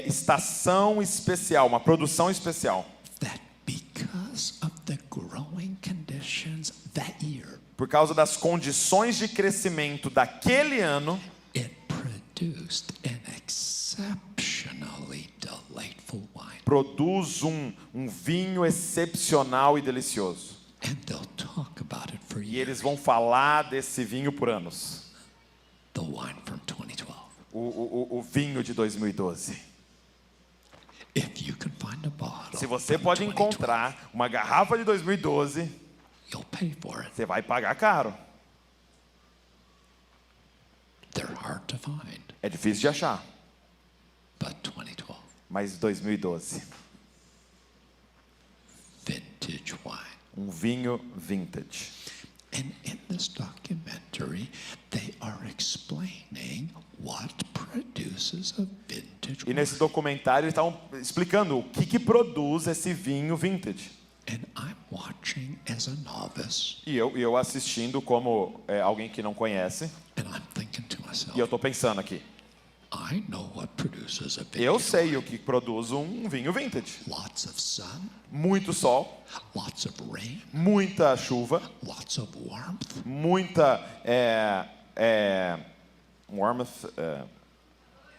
estação especial, uma produção especial. That because of the growing conditions that year, Por causa das condições de crescimento daquele ano, produced an exceptionally delightful wine. Produz um vinho excepcional e delicioso. And they'll talk about it for E years. eles vão falar desse vinho por anos. The wine from 2012. O vinho de 2012. If you can find a bottle Se você from pode 2012, encontrar uma garrafa de 2012, you'll pay for it. você vai pagar caro. They're hard to find, É difícil de achar, but 2012 mas 2012. vintage wine. Vinho vintage. And in this documentary, they are explaining what produces a vintage E wine. nesse documentário eles estavam explicando o que produz esse vinho vintage. And I'm watching as a novice, E eu assistindo como alguém que não conhece, and I'm thinking to myself, e eu estou pensando aqui, I know what produces a vintage eu wine. sei o que produz um vinho vintage. Lots of sun, Muito sol, lots of rain, muita chuva, lots of warmth. muita warmth,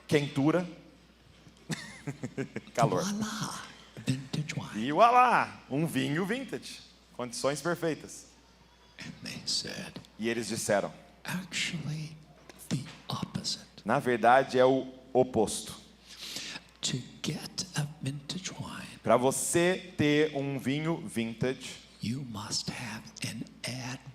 quentura, calor. Voila, vintage wine. E ualá, vinho vintage, condições perfeitas. And they said, E eles disseram, actually, the opposite. na verdade é o oposto. To get a vintage wine, Para você ter um vinho vintage, you must have an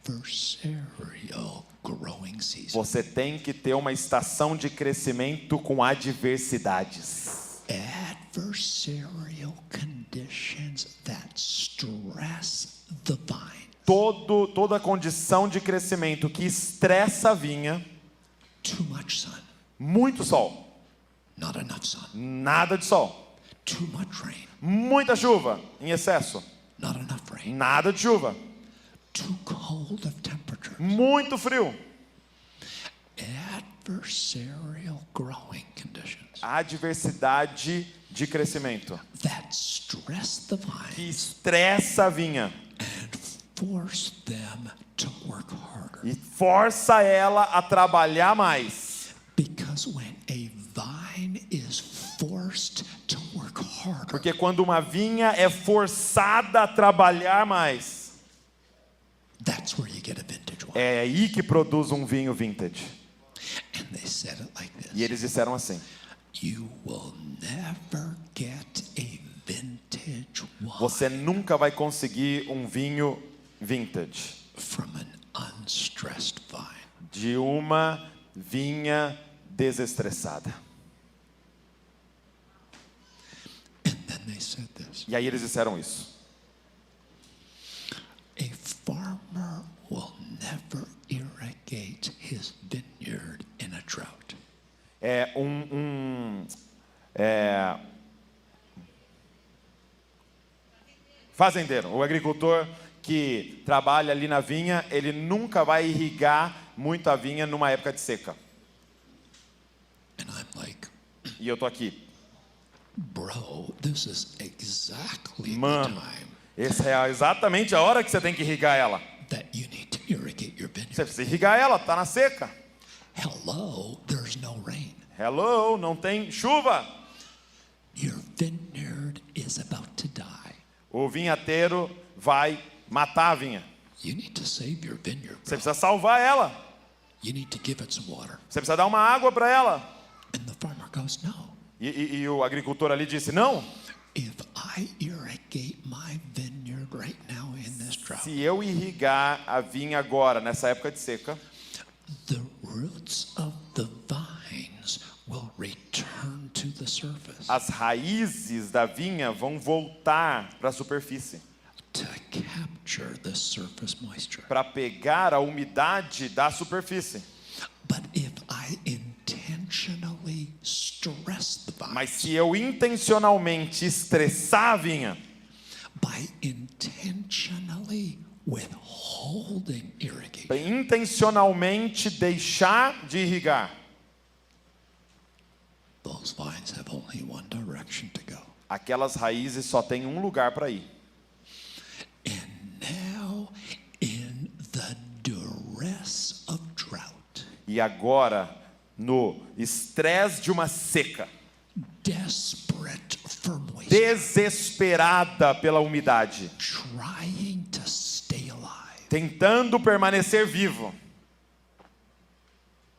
adversarial growing season. você tem que ter uma estação de crescimento com adversidades. Adversarial conditions that stress the vine. Toda condição de crescimento que estressa a vinha, Too much sun, muito sol, not enough sun. nada de sol, Too much rain, muita chuva em excesso, not enough rain. nada de chuva, Too cold of temperature. muito frio, Adversarial growing conditions adversidade de crescimento that stress the vine que estressa a vinha and force them to work harder. e força ela a trabalhar mais. Because when a vine is forced to work harder, Porque quando uma vinha é forçada a trabalhar mais, that's where you get a vintage wine. é aí que produz um vinho vintage. And they said it like E this: eles disseram assim: you will never get a vintage wine você nunca vai conseguir um vinho vintage from an unstressed vine. de uma vinha desestressada. And then they said this: E aí eles disseram isso. a farmer will never irrigate his vineyard in a drought. Fazendeiro, o agricultor que trabalha ali na vinha, ele nunca vai irrigar muito a vinha numa época de seca. And I'm like, E eu tô aqui, bro, this is exactly the mano, time essa é exatamente a hora que você tem que irrigar ela. that you need to irrigate your vineyard. Você precisa irrigar ela, tá na seca. Hello, there's no rain. Hello, não tem chuva. Your vineyard is about to die. O vinhateiro vai matar a vinha. You need to save your vineyard, Você bro. precisa salvar ela. You need to give it some water. Você precisa dar uma água para ela. And the farmer goes, no. E o agricultor ali disse, não, If I irrigate my vineyard right now in this drought, se eu irrigar a vinha agora, nessa época de seca, the roots of the vines will return to the surface as raízes da vinha vão voltar para a superfície, to capture the surface moisture. para pegar a umidade da superfície. But if I intentionally stress the vine Mas se eu intencionalmente estressar a vinha, by intentionally withholding irrigation, intencionalmente deixar de irrigar, those vines have only one direction to go. aquelas raízes só têm um lugar para ir. And now, in the duress of drought, E agora, no estresse de uma seca, desperate for moisture, desesperada pela umidade, trying to stay alive. tentando permanecer vivo.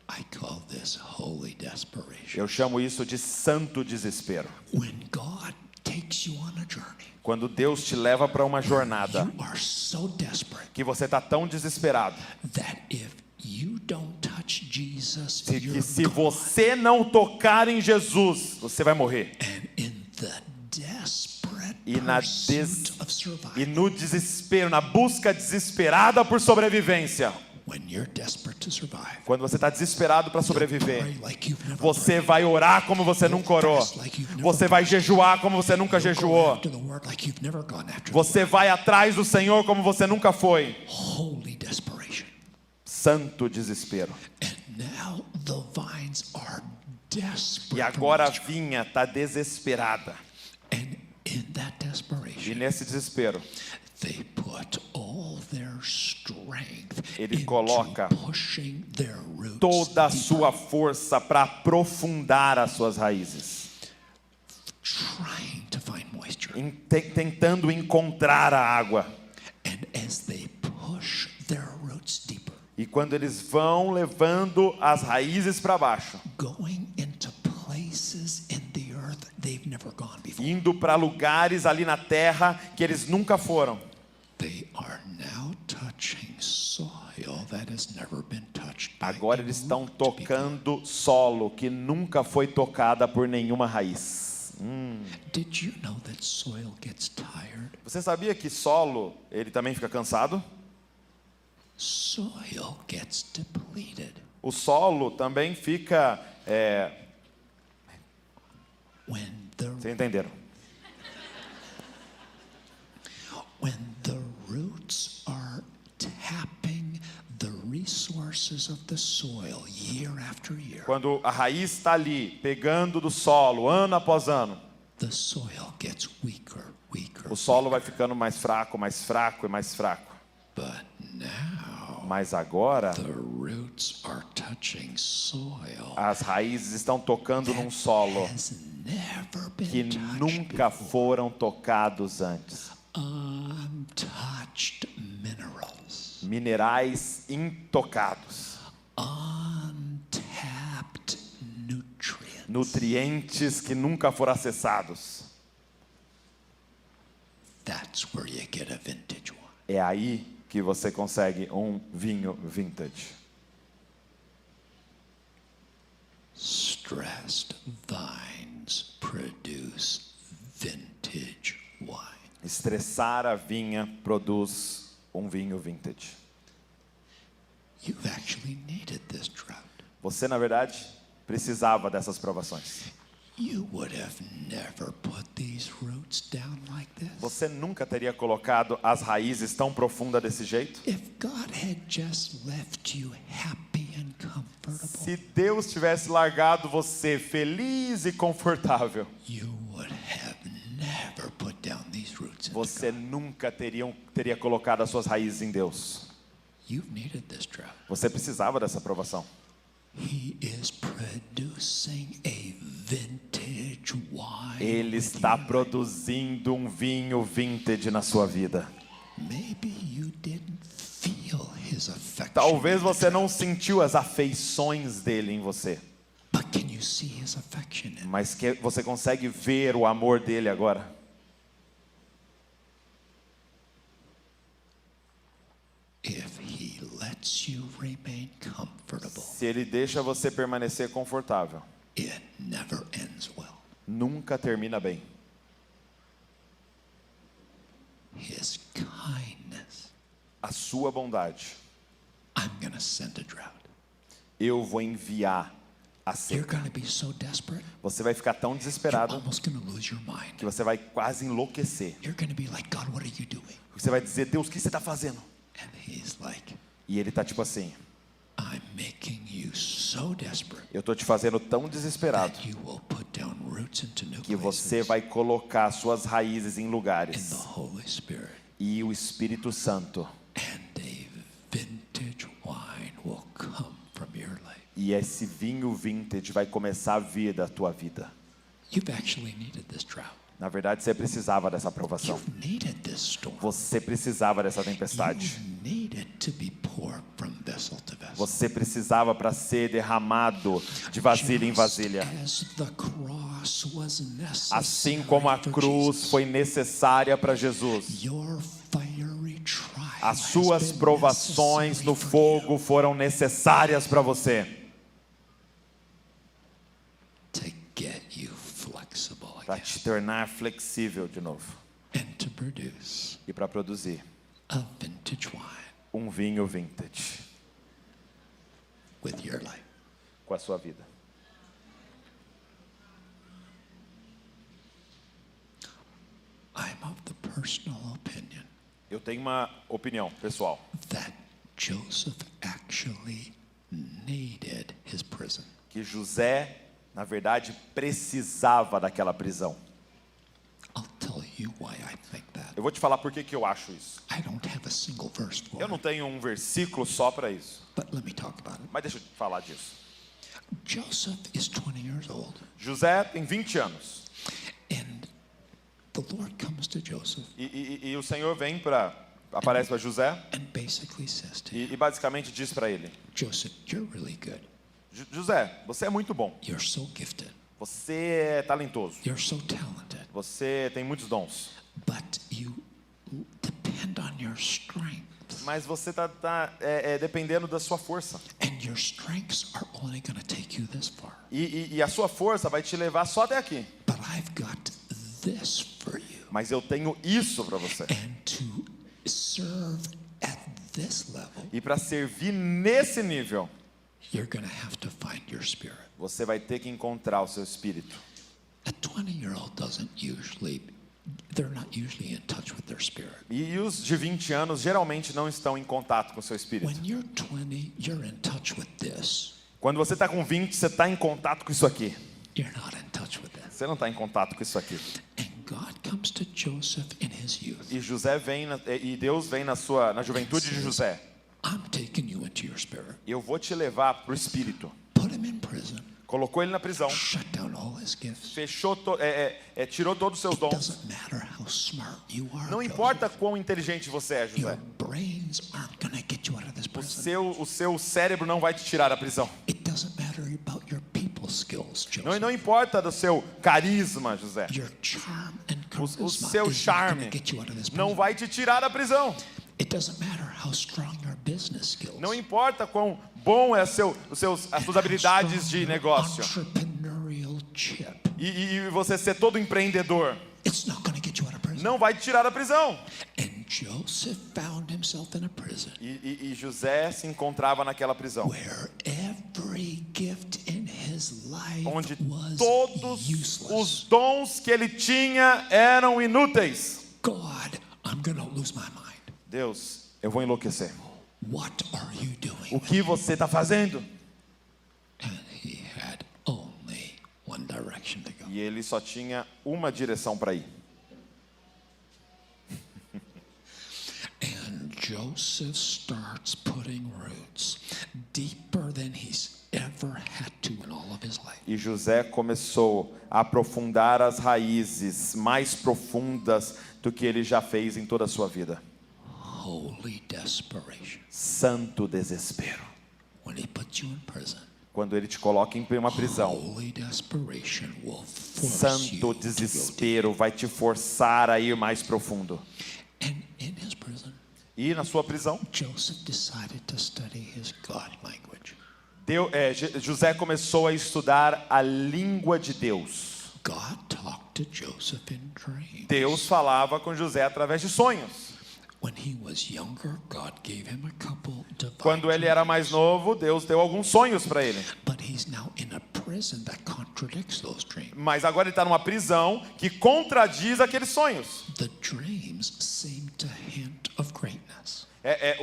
I call this holy desperation. Eu chamo isso de santo desespero. When God takes you on a journey, Quando Deus te leva para uma jornada you are so desperate que você está tão desesperado that if you don't touch Jesus, que you're se gone. você não tocar em Jesus, você vai morrer. And in the desperate E na pursuit of survival, E no desespero, na busca desesperada por sobrevivência, when you're desperate to survive, quando você está desesperado para sobreviver, pray like you've never você prayed. vai orar como você nunca orou. Você vai jejuar como você nunca Go jejuou. after the word like you've never gone after the Você vai atrás do Senhor como você nunca foi. holy desperation. Santo desespero. And now the vines are desperate. E agora a vinha está desesperada. And in that E desperation, nesse desespero, they put all their strength Ele into coloca pushing their roots toda a deeper, sua força para aprofundar as suas raízes, trying to find moisture. tentando encontrar a água. And as they push their roots deeper, E quando eles vão levando as raízes para baixo, going into places in the earth they've never gone before, indo para lugares ali na terra que eles nunca foram, they are now touching soil that has never been touched by agora a eles estão root before. tocando solo que nunca foi tocada por nenhuma raiz. Did you know that soil gets tired? Você sabia que solo, ele também fica cansado? Soil gets depleted O solo também fica... when the Vocês entenderam? roots are tapping the resources of the soil year after year. Quando a raiz está ali, pegando do solo, ano após ano, The soil gets weaker. o solo vai ficando mais fraco, mais fraco e mais fraco. But now Mas agora, the roots are touching soil as raízes estão tocando num solo has never been que touched nunca before. foram tocados antes. Untouched minerals, Minerais intocados, untapped nutrients. nutrientes que nunca foram acessados. That's where you get a vintage one. É aí que você consegue um vinho vintage. Stressed vines produce vintage wine. Estressar a vinha produz um vinho vintage. You've actually needed this drought. Você, na verdade, precisava dessas provações. You would have never put these roots down like this. Você nunca teria colocado as raízes tão profundas desse jeito? If God had just left you happy and comfortable, Se Deus tivesse largado você feliz e confortável, you would have never put down these roots into você God. nunca teria colocado as suas raízes em Deus. You've needed this drought. Você precisava dessa aprovação. He is producing a vintage wine. Ele with está you. produzindo um vinho vintage na sua vida. Maybe you didn't feel his affection. Talvez você não sentiu as afeições dele em você, But can you see his affection in it? mas que você consegue ver o amor dele agora. If he lets you remain comfortable, Se ele deixa você permanecer confortável, it never ends well. nunca termina bem. His kindness. A sua bondade. I'm going to send a drought. Eu vou enviar a You're seca. going to be so desperate, Você vai ficar tão you're desesperado almost going to lose your mind. que você vai quase enlouquecer. You're going to be like, God, what are you doing? Você vai dizer, Deus, o que você está fazendo? And he's like, E ele está tipo assim, I'm making you so desperate eu estou te fazendo tão desesperado that you will put down roots into new que você places vai colocar suas raízes em in lugares. the Holy Spirit. E o Espírito Santo And a vintage wine will come from your life. e E esse vinho vintage vai começar a vir da tua vida. You've actually needed this drought. Na verdade, você precisava dessa aprovação. You've needed this storm. Você precisava dessa tempestade. You needed to be poured from vessel to vessel. Você precisava para ser derramado de vasilha em vasilha. Just as the cross was necessary Assim como a for cruz Jesus, foi necessária para Jesus. your fiery trial As has suas been provações no necessary for fogo foram necessárias para você. you to get you flexible Para again te tornar flexível de novo. and to produce E para produzir a vintage wine um vinho vintage with your life. com a sua vida. I'm of the personal opinion Eu tenho uma opinião pessoal. that Joseph actually needed his prison. Que José, na verdade, precisava daquela prisão. I'll tell you why I think that. Eu vou te falar por que eu acho isso. I don't have a single verse for Eu não it, tenho um versículo só para isso. but let me talk about it. Mas deixa eu te falar disso. Joseph is 20 years old, José tem 20 anos. and the Lord comes to Joseph E o Senhor vem aparece para José and basically says to him, e basicamente diz para ele: Joseph, you're really good. José, você é muito bom. You're so gifted. Você é talentoso. You're so talented. Você tem muitos dons. But you depend on your strength. Mas você tá dependendo da sua força. And your strengths are only going to take you this far. E a sua força vai te levar só até aqui. But I've got this for you. Mas eu tenho isso para você. And to serve at this level, E para servir nesse nível, you're going to have to find your spirit. você vai ter que encontrar o seu espírito. A 20-year-old they're not usually in touch with their spirit. E os de 20 anos geralmente não estão em contato com o seu espírito. When you're 20, you're in touch with this. Quando você está com 20, você está em contato com isso aqui. You're not in touch with this. Você não está em contato com isso aqui. And God comes to Joseph in his youth. E Deus vem na juventude de José. I'm taking you into your spirit. Eu vou te levar para o espírito. Put him in prison. Colocou ele na prisão. Shut down all his gifts. Fechou, tirou todos os seus It dons. doesn't matter how smart you are. Não Joseph. importa quão inteligente você é, Your José. brains aren't going to get you out of this prison. O seu cérebro não vai te tirar da prisão. It doesn't matter about your people skills, Joseph. Não importa do seu carisma, José. Your charm and O charisma seu is not charme going to get you out of this não prison. vai te tirar da prisão. It doesn't matter how strong your business skills. Não importa quão bom é as suas habilidades de negócio. Entrepreneurial chip. E você ser todo empreendedor. It's not going to get you out of prison. Não vai te tirar da prisão. And Joseph found himself in a prison E José se encontrava naquela prisão. where every gift in his life Onde was todos useless. os dons que ele tinha eram inúteis. God, I'm going to lose my mind. Deus, eu vou enlouquecer. What are you doing? O que você está fazendo? And he had only one direction to go. E ele só tinha uma direção para ir. And Joseph starts putting roots deeper than he's ever had to in all of his life. E José começou a aprofundar as raízes mais profundas do que ele já fez em toda a sua vida. Holy desperation. Santo desespero. When he puts you in prison, Quando ele te coloca em uma prisão, holy desperation will force santo you to go deep. desespero vai te forçar a ir mais profundo. And in his prison, E na sua prisão, Joseph decided to study his God language. José começou a estudar a língua de Deus. God talked to Joseph in dreams. Deus falava com José através de sonhos. When he was younger, God gave him a couple divine Quando ele era mais novo, Deus deu alguns sonhos para ele. But he's now in a prison that contradicts those dreams. Mas agora ele está numa prisão que contradiz aqueles sonhos. The dreams seem to hint of greatness.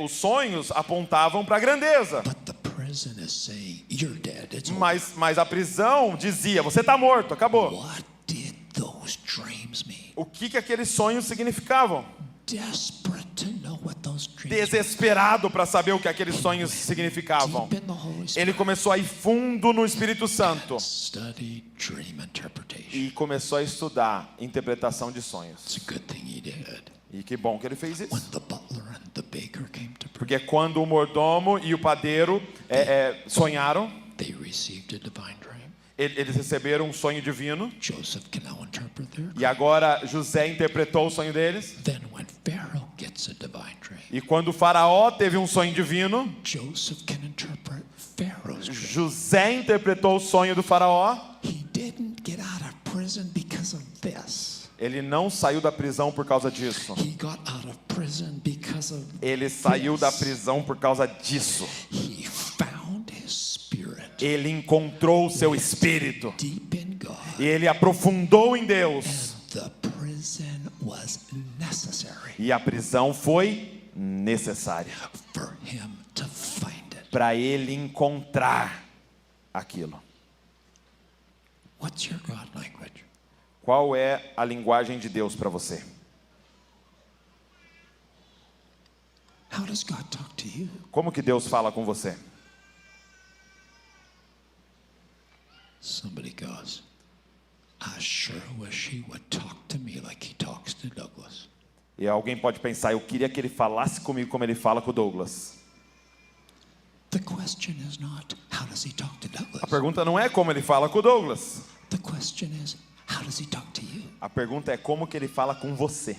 Os sonhos apontavam para a grandeza. But the prison is saying, you're dead. It's over. Mas a prisão dizia, você está morto, acabou. What did those dreams mean? O que aqueles sonhos significavam? Desperate to know what those dreams dreams desesperado para saber o que aqueles sonhos significavam. deep in the Holy Ele Spirit. começou a ir fundo no Espírito Santo Study dream interpretation. e começou a estudar interpretação de sonhos. It's a good thing he did. E que bom que ele fez When isso. the butler and the baker came to pray, Porque quando o mordomo e o padeiro sonharam, they received a divine dream. eles receberam um sonho divino. Joseph can now interpret their dream. E agora José interpretou o sonho deles. Then when Pharaoh gets a divine dream, E quando o faraó teve um sonho divino, Joseph can interpret Pharaoh's dream. José interpretou o sonho do faraó. He didn't get out of prison because of this. Ele não saiu da prisão por causa disso. He got out of prison because of Ele saiu da this. prisão por causa disso. He found his spirit Ele encontrou o seu espírito. deep in God. E ele aprofundou em Deus. The prison was necessary E a prisão foi necessária for him to find it. para ele encontrar aquilo. What's your God language? Qual é a linguagem de Deus para você? How does God talk to you? Como que Deus fala com você? Somebody goes, I sure wish he would talk to me like he talks to Douglas. E alguém pode pensar, eu queria que ele falasse comigo como ele fala com o Douglas. The question is not, how does he talk to Douglas? A pergunta não é como ele fala com o Douglas. The question is, how does he talk to you? A pergunta é como que ele fala com você.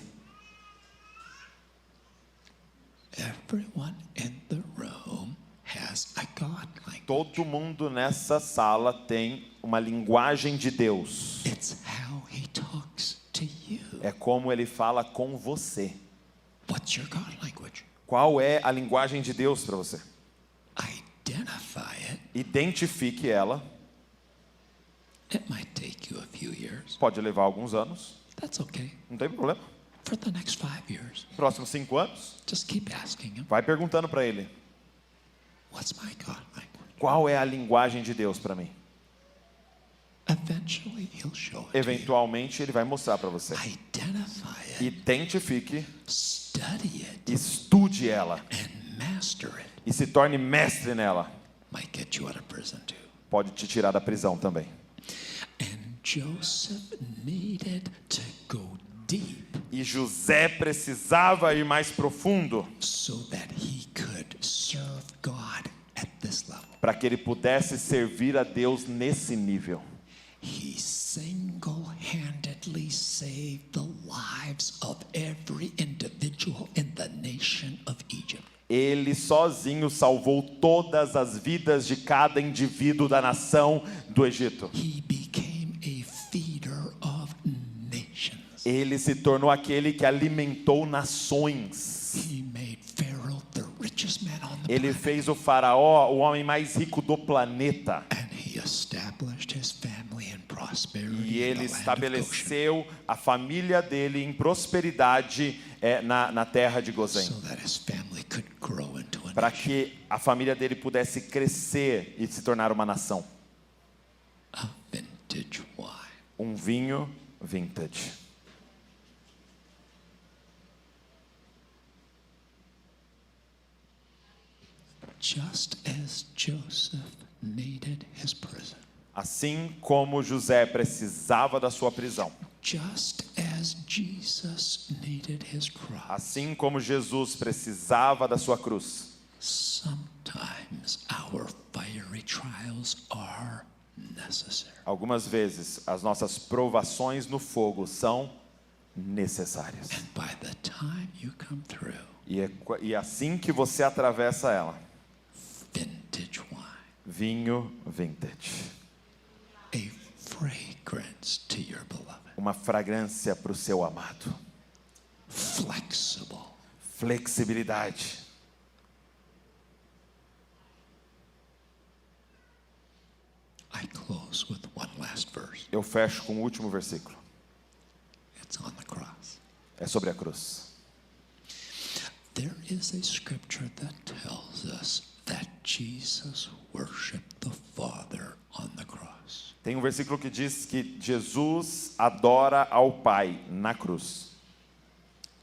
Everyone in the room has a God language. Todo mundo nessa sala tem uma linguagem de Deus. It's how he talks to you. É como ele fala com você. What's your God language? Qual é a linguagem de Deus para você? Identify it. Identifique ela. It might take you a few years. Pode levar alguns anos. That's okay. Não tem problema. For the next 5 years, Próximos 5 anos, just keep asking him, vai perguntando para ele. what's my God language? Qual é a linguagem de Deus para mim? Eventually, he'll show it to Eventualmente ele vai mostrar para você. you. Identify it, Identifique, study it, estude ela and master it. e se torne mestre nela. Might get you out of prison too. Pode te tirar da prisão também. And Joseph needed to go deep E José precisava ir mais profundo so that he could serve God at this level. para que ele pudesse servir a Deus nesse nível. He single-handedly saved the lives of every individual in the nation of Egypt. Ele sozinho salvou todas as vidas de cada indivíduo da nação do Egito. He became a feeder of nations. Ele se tornou aquele que alimentou nações. He made Pharaoh the richest man on the Ele planet. fez o faraó o homem mais rico do planeta. And he established his family in prosperity E in ele the land of Goshen. estabeleceu a família dele em prosperidade na terra de Gozém. So that his family could grow into a Para nation. que a família dele pudesse crescer e se tornar uma nação. A vintage wine. Um vinho vintage. Just as Joseph needed his prison. Assim como José precisava da sua prisão. Just as Jesus needed his cross. Assim como Jesus precisava da sua cruz. Sometimes our fiery trials are necessary. Algumas vezes as nossas provações no fogo são necessárias. And by the time you come through, E assim que você atravessa ela, vintage wine, vinho vintage. a fragrance to your beloved, Uma fragrância para o seu amado. flexible, Flexibilidade. I close with one last verse. Eu fecho com o último versículo. It's on the cross. É sobre a cruz. There is a scripture that tells us that Jesus worshiped the Father on the cross. Tem um versículo que diz que Jesus adora ao Pai na cruz.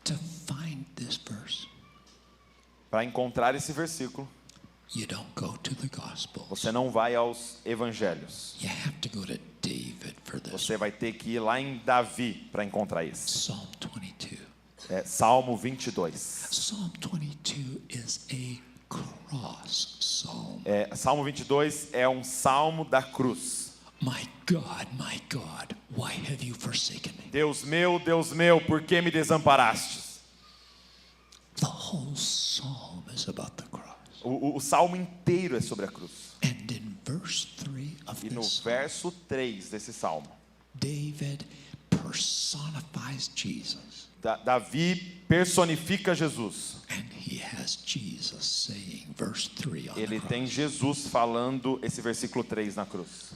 To find this verse, Para encontrar esse versículo, you don't go to the Gospels. você não vai aos evangelhos. You have to go to David for this. Você vai ter que ir lá em Davi para encontrar isso. Psalm 22. Salmo 22. Psalm 22 is a cross psalm. Salmo 22 é um salmo da cruz. My God, why have you forsaken me? Deus meu, por que me desamparastes? The whole psalm is about the cross. O salmo inteiro é sobre a cruz. And in verse 3 of E no this psalm, verso 3 desse salmo, David personifies Jesus. Davi personifica Jesus. And he has Jesus saying, verse 3 on Ele the tem cross, Jesus falando esse versículo 3 na cruz.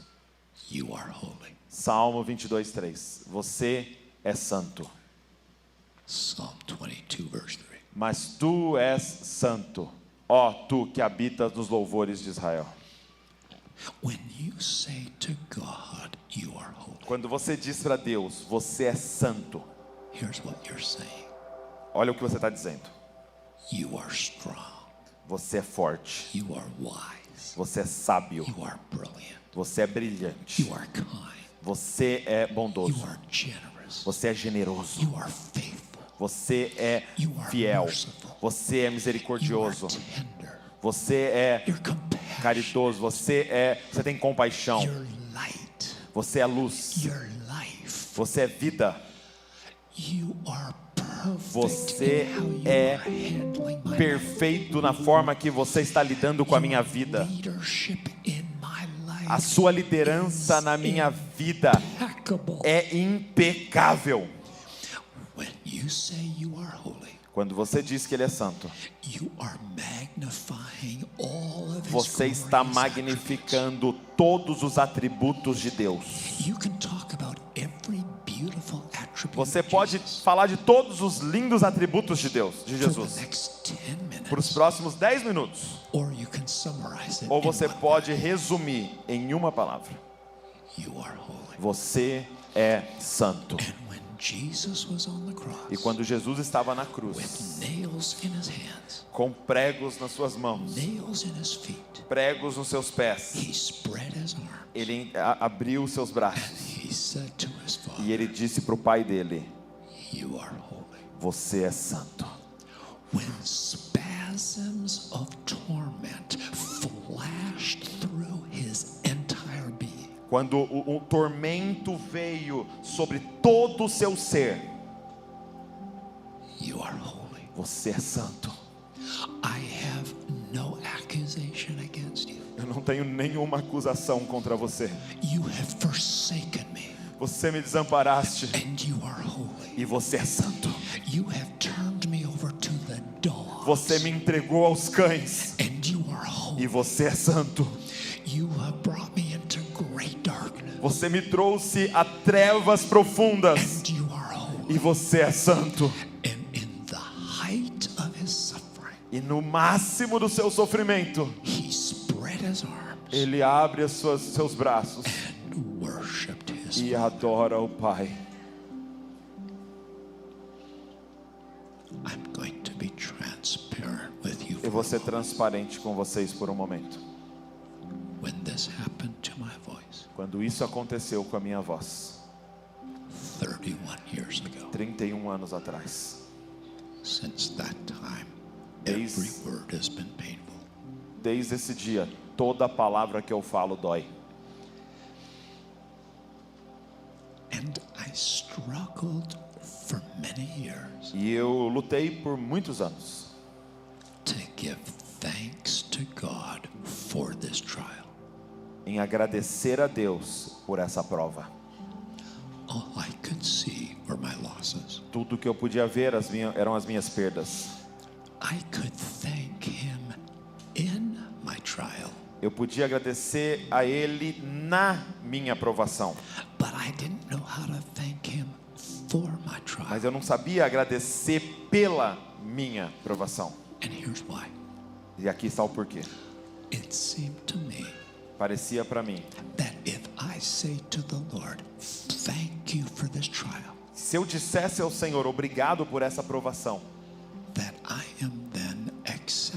you are holy. Salmo 22, 3. Você é santo, Psalm 22, verse 3. mas tu és santo, ó tu que habitas nos louvores de Israel. When you say to God, you are holy, Quando você diz para Deus, você é santo, here's what you're saying. olha o que você está dizendo. You are strong. Você é forte, You are wise. você é sábio, You are brilliant. você é brilhante, You are kind. você é You bondoso, are generous. você é generoso, You are faithful. você é You are fiel, merciful. você é You are misericordioso, tender. você é You're compassionate. caridoso, você tem compaixão, You're light. você é luz, You're life. você é vida, You are perfect Você in how you é are handling my perfeito na forma que você está lidando com a minha vida. leadership in my life. A sua liderança na minha vida Impeccable. é impecável. When you say you are holy, Quando você diz que Ele é santo, you are magnifying all of his você está glorious magnificando todos os atributos de Deus. attributes. You can talk about every beautiful attribute Você of pode Jesus falar de todos os lindos atributos de Deus, de for Jesus, the next 10 minutes. por os próximos 10 minutos. Or you can summarize it Ou in você one pode word. resumir em uma palavra: You are holy. você é santo. And when Jesus was on the cross E quando Jesus estava na cruz, with nails in his hands, com pregos nas suas mãos, nails in his feet, pregos nos seus pés, he spread his arms. ele abriu os seus braços He said to his e father, ele disse para o pai dele: you are holy. você é santo. When spasms of torment flashed through his entire being, Quando o tormento veio sobre todo o seu ser, you are holy. você é santo. I have no accusation against you. Eu não tenho nenhuma acusação contra você. You have forsaken me, Você me desamparaste and you are holy. e você é santo. You have turned me over to the dogs, Você me entregou aos cães and you are holy. e você é santo. You have brought me into great darkness, Você me trouxe a trevas profundas and you are holy. e você é santo. And in the height of his suffering, E no máximo do seu sofrimento, he spread his arms ele abre seus braços and worshipped his e adora o Pai. I'm going to be transparent with you. Eu vou ser transparente com vocês por um momento. When this happened to my voice Quando isso aconteceu com a minha voz, 31 years ago, 31 anos atrás, since that time, Desde- every word has been painful. desde esse dia, toda palavra que eu falo dói. And I struggled for many years E eu lutei por muitos anos to give thanks to God for this trial. em agradecer a Deus por essa prova. All I could see were my losses. Tudo que eu podia ver eram as minhas perdas. I could thank Him in my trial, Eu podia agradecer a Ele na minha provação, but I didn't know how to thank Him for my trial. mas eu não sabia agradecer pela minha provação. And here's why. E aqui está o porquê. It seemed to me Parecia para mim, that if I say to the Lord, thank you for this trial, se eu dissesse ao Senhor, obrigado por essa provação, that I am then accepting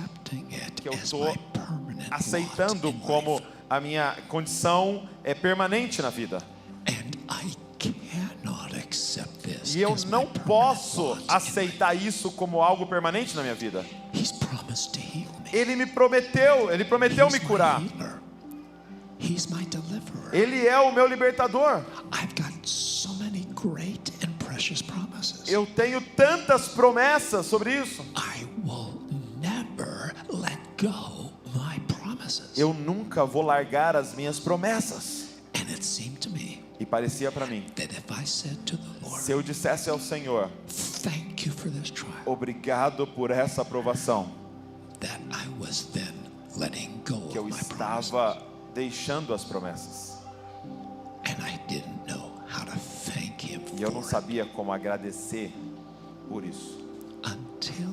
que eu as estou my permanent lot aceitando in como life. a minha condição é permanente na vida. And I cannot accept this E eu as my não permanent posso lot in life. aceitar isso como algo permanente na minha vida. He's promised to heal me. Ele prometeu He's me my curar. healer. He's my deliverer. Ele é o meu libertador. I've got so many great and precious promises. Eu tenho tantas promessas sobre isso. I will never let go my promises. Eu nunca vou largar as minhas promessas. And it seemed to me E parecia para mim, that if I said to the Lord, se eu dissesse ao Senhor, thank you for this trial, obrigado por essa aprovação, that I was then letting go que eu of my promises. estava deixando as promessas. And I didn't know how to thank him E eu não for it sabia como agradecer por isso. until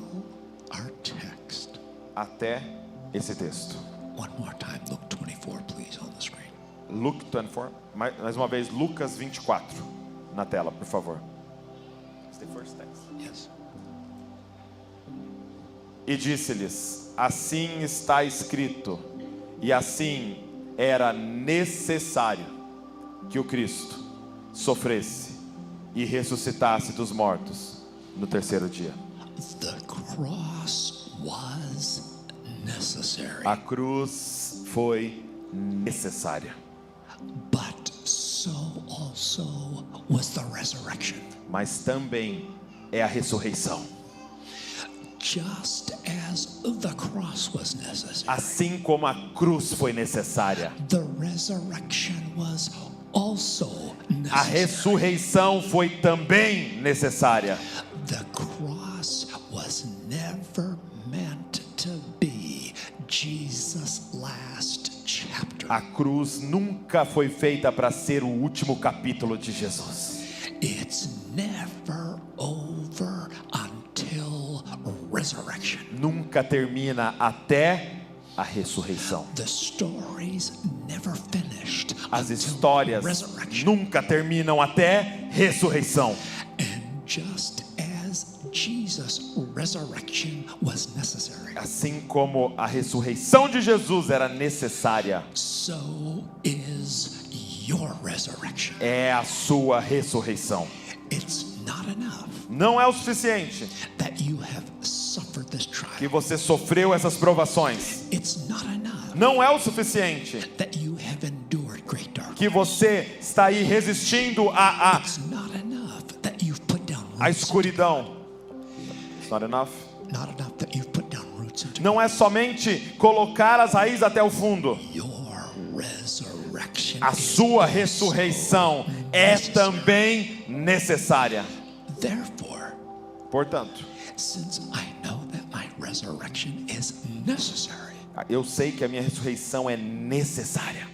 our text. Até esse texto. One more time, Luke 24, please, on the screen. Luke 24, mais uma vez, Lucas 24, na tela, por favor. It's the first text. Yes. E disse-lhes, assim está escrito, e assim era necessário que o Cristo sofresse e ressuscitasse dos mortos no terceiro dia. The cross was necessary, A cruz foi necessária, but so also was the resurrection. mas também é a ressurreição. Just as the cross was necessary, Assim como a cruz foi necessária, the resurrection was also a necessary. ressurreição foi também necessária. The cross was never meant to be Jesus' last chapter. A cruz nunca foi feita para ser o último capítulo de Jesus. It's never over until resurrection. Nunca termina até a ressurreição. The stories never finished As until histórias resurrection. nunca terminam até ressurreição. And just as Jesus' resurrection was necessary, Assim como a ressurreição de Jesus era necessária, so is your resurrection. é a sua ressurreição. It's not enough Não é o suficiente that you have suffered this trial. que você sofreu essas provações. It's not enough Não é o suficiente that you have endured great darkness. que você está aí resistindo à It's not enough that you've put down a roots. escuridão. It's not enough. Not enough that you've put down roots into Não é somente colocar as raízes até o fundo. your resurrection. A is sua also ressurreição é necessary. também necessária. Therefore, Portanto, since I know that my resurrection is necessary, eu sei que a minha ressurreição é necessária,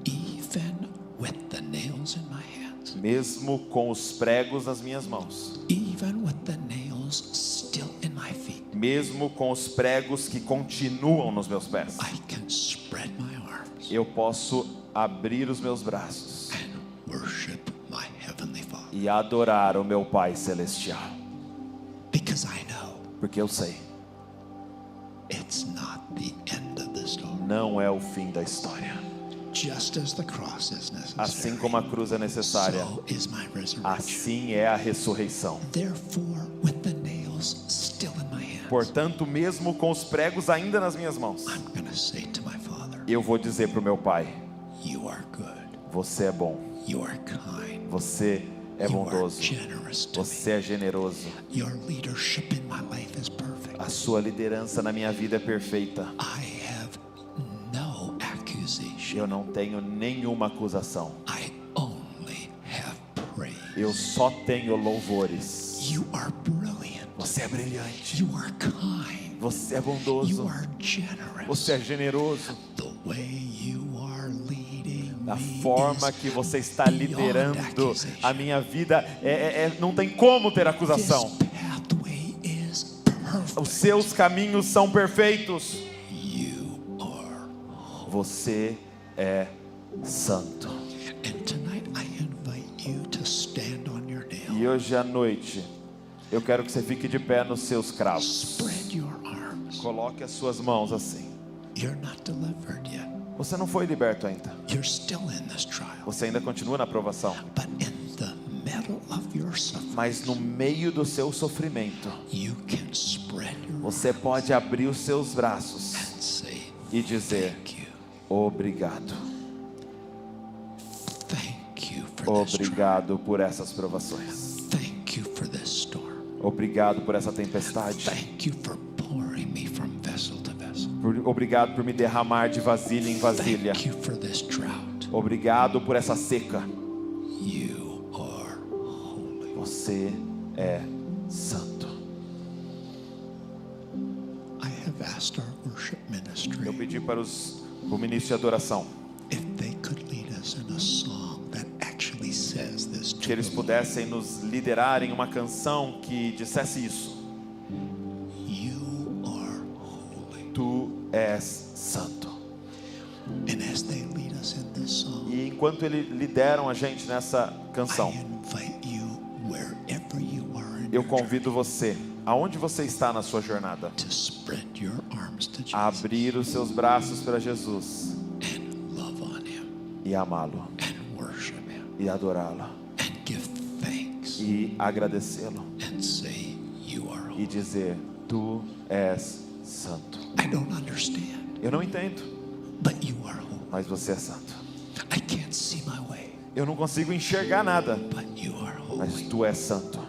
even with the nails in my hands, mesmo com os pregos nas minhas mãos, even with the nails still in my feet, mesmo com os pregos que continuam nos meus pés. I can spread my arms Eu posso abrir os meus braços and worship my Heavenly Father. e adorar o meu Pai Celestial, Because I know porque eu sei, it's not the end of the story. não é o fim da história. Just as the cross is necessary, Assim como a cruz é necessária, so is my resurrection. assim é a ressurreição. Therefore, with the nails still in my hands, Portanto, mesmo com os pregos ainda nas minhas mãos, I'm going to say to my Father, eu vou dizer para o meu Pai: you are good, você é bom, you are kind, você é you are bondoso, generous to me. você é generoso. Your leadership in my life is perfect. A sua liderança na minha vida é perfeita. I have no accusation. Eu não tenho nenhuma acusação. I only have praise. Eu só tenho louvores. You are brilliant. Você é brilhante. You are kind. Você é You bondoso. are generous. Você é generoso. The way you are leading Da me forma is que você está beyond liderando accusation. a minha vida, não tem como ter This acusação. pathway is perfect. Os seus caminhos são perfeitos. You are. Você é santo. And tonight I invite you to stand on your nail. E hoje à noite, eu quero que você fique de pé nos seus cravos. Spread your arms. Coloque as suas mãos assim. You're not delivered yet. Você não foi liberto ainda. You're still in this trial. Você ainda continua na provação. But in the middle of your suffering, Mas no meio do seu sofrimento, you can spread your você pode abrir os seus braços and say, e dizer: thank you. obrigado. Thank you for this trial. Obrigado por essas provações. Thank you for this storm. Obrigado por essa tempestade. Thank you for pouring me from vessel to vessel. Obrigado por me derramar de vasilha em vasilha. Thank you for this drought. Obrigado por essa seca. You are holy. Você é santo. I have asked our worship ministry Eu pedi para o ministro de adoração if they could lead us in a song that actually says this que to eles the pudessem nos liderar em uma canção que dissesse isso: Lord. You are holy. Tu és santo. And as they lead us in this song, E enquanto eles lideram a gente nessa canção, I invite you wherever you are in eu your convido você, aonde você está na sua jornada, journey, to spread your arms to Jesus a abrir os seus braços para Jesus and love on Him e amá-lo and worship Him e adorá-lo and give thanks e agradecê-lo and say you are e holy. dizer: Tu és santo. I don't understand, Eu não entendo, but you are holy. mas você é santo. I can't see my way, Eu não consigo enxergar nada, but you are mas holy. tu és santo.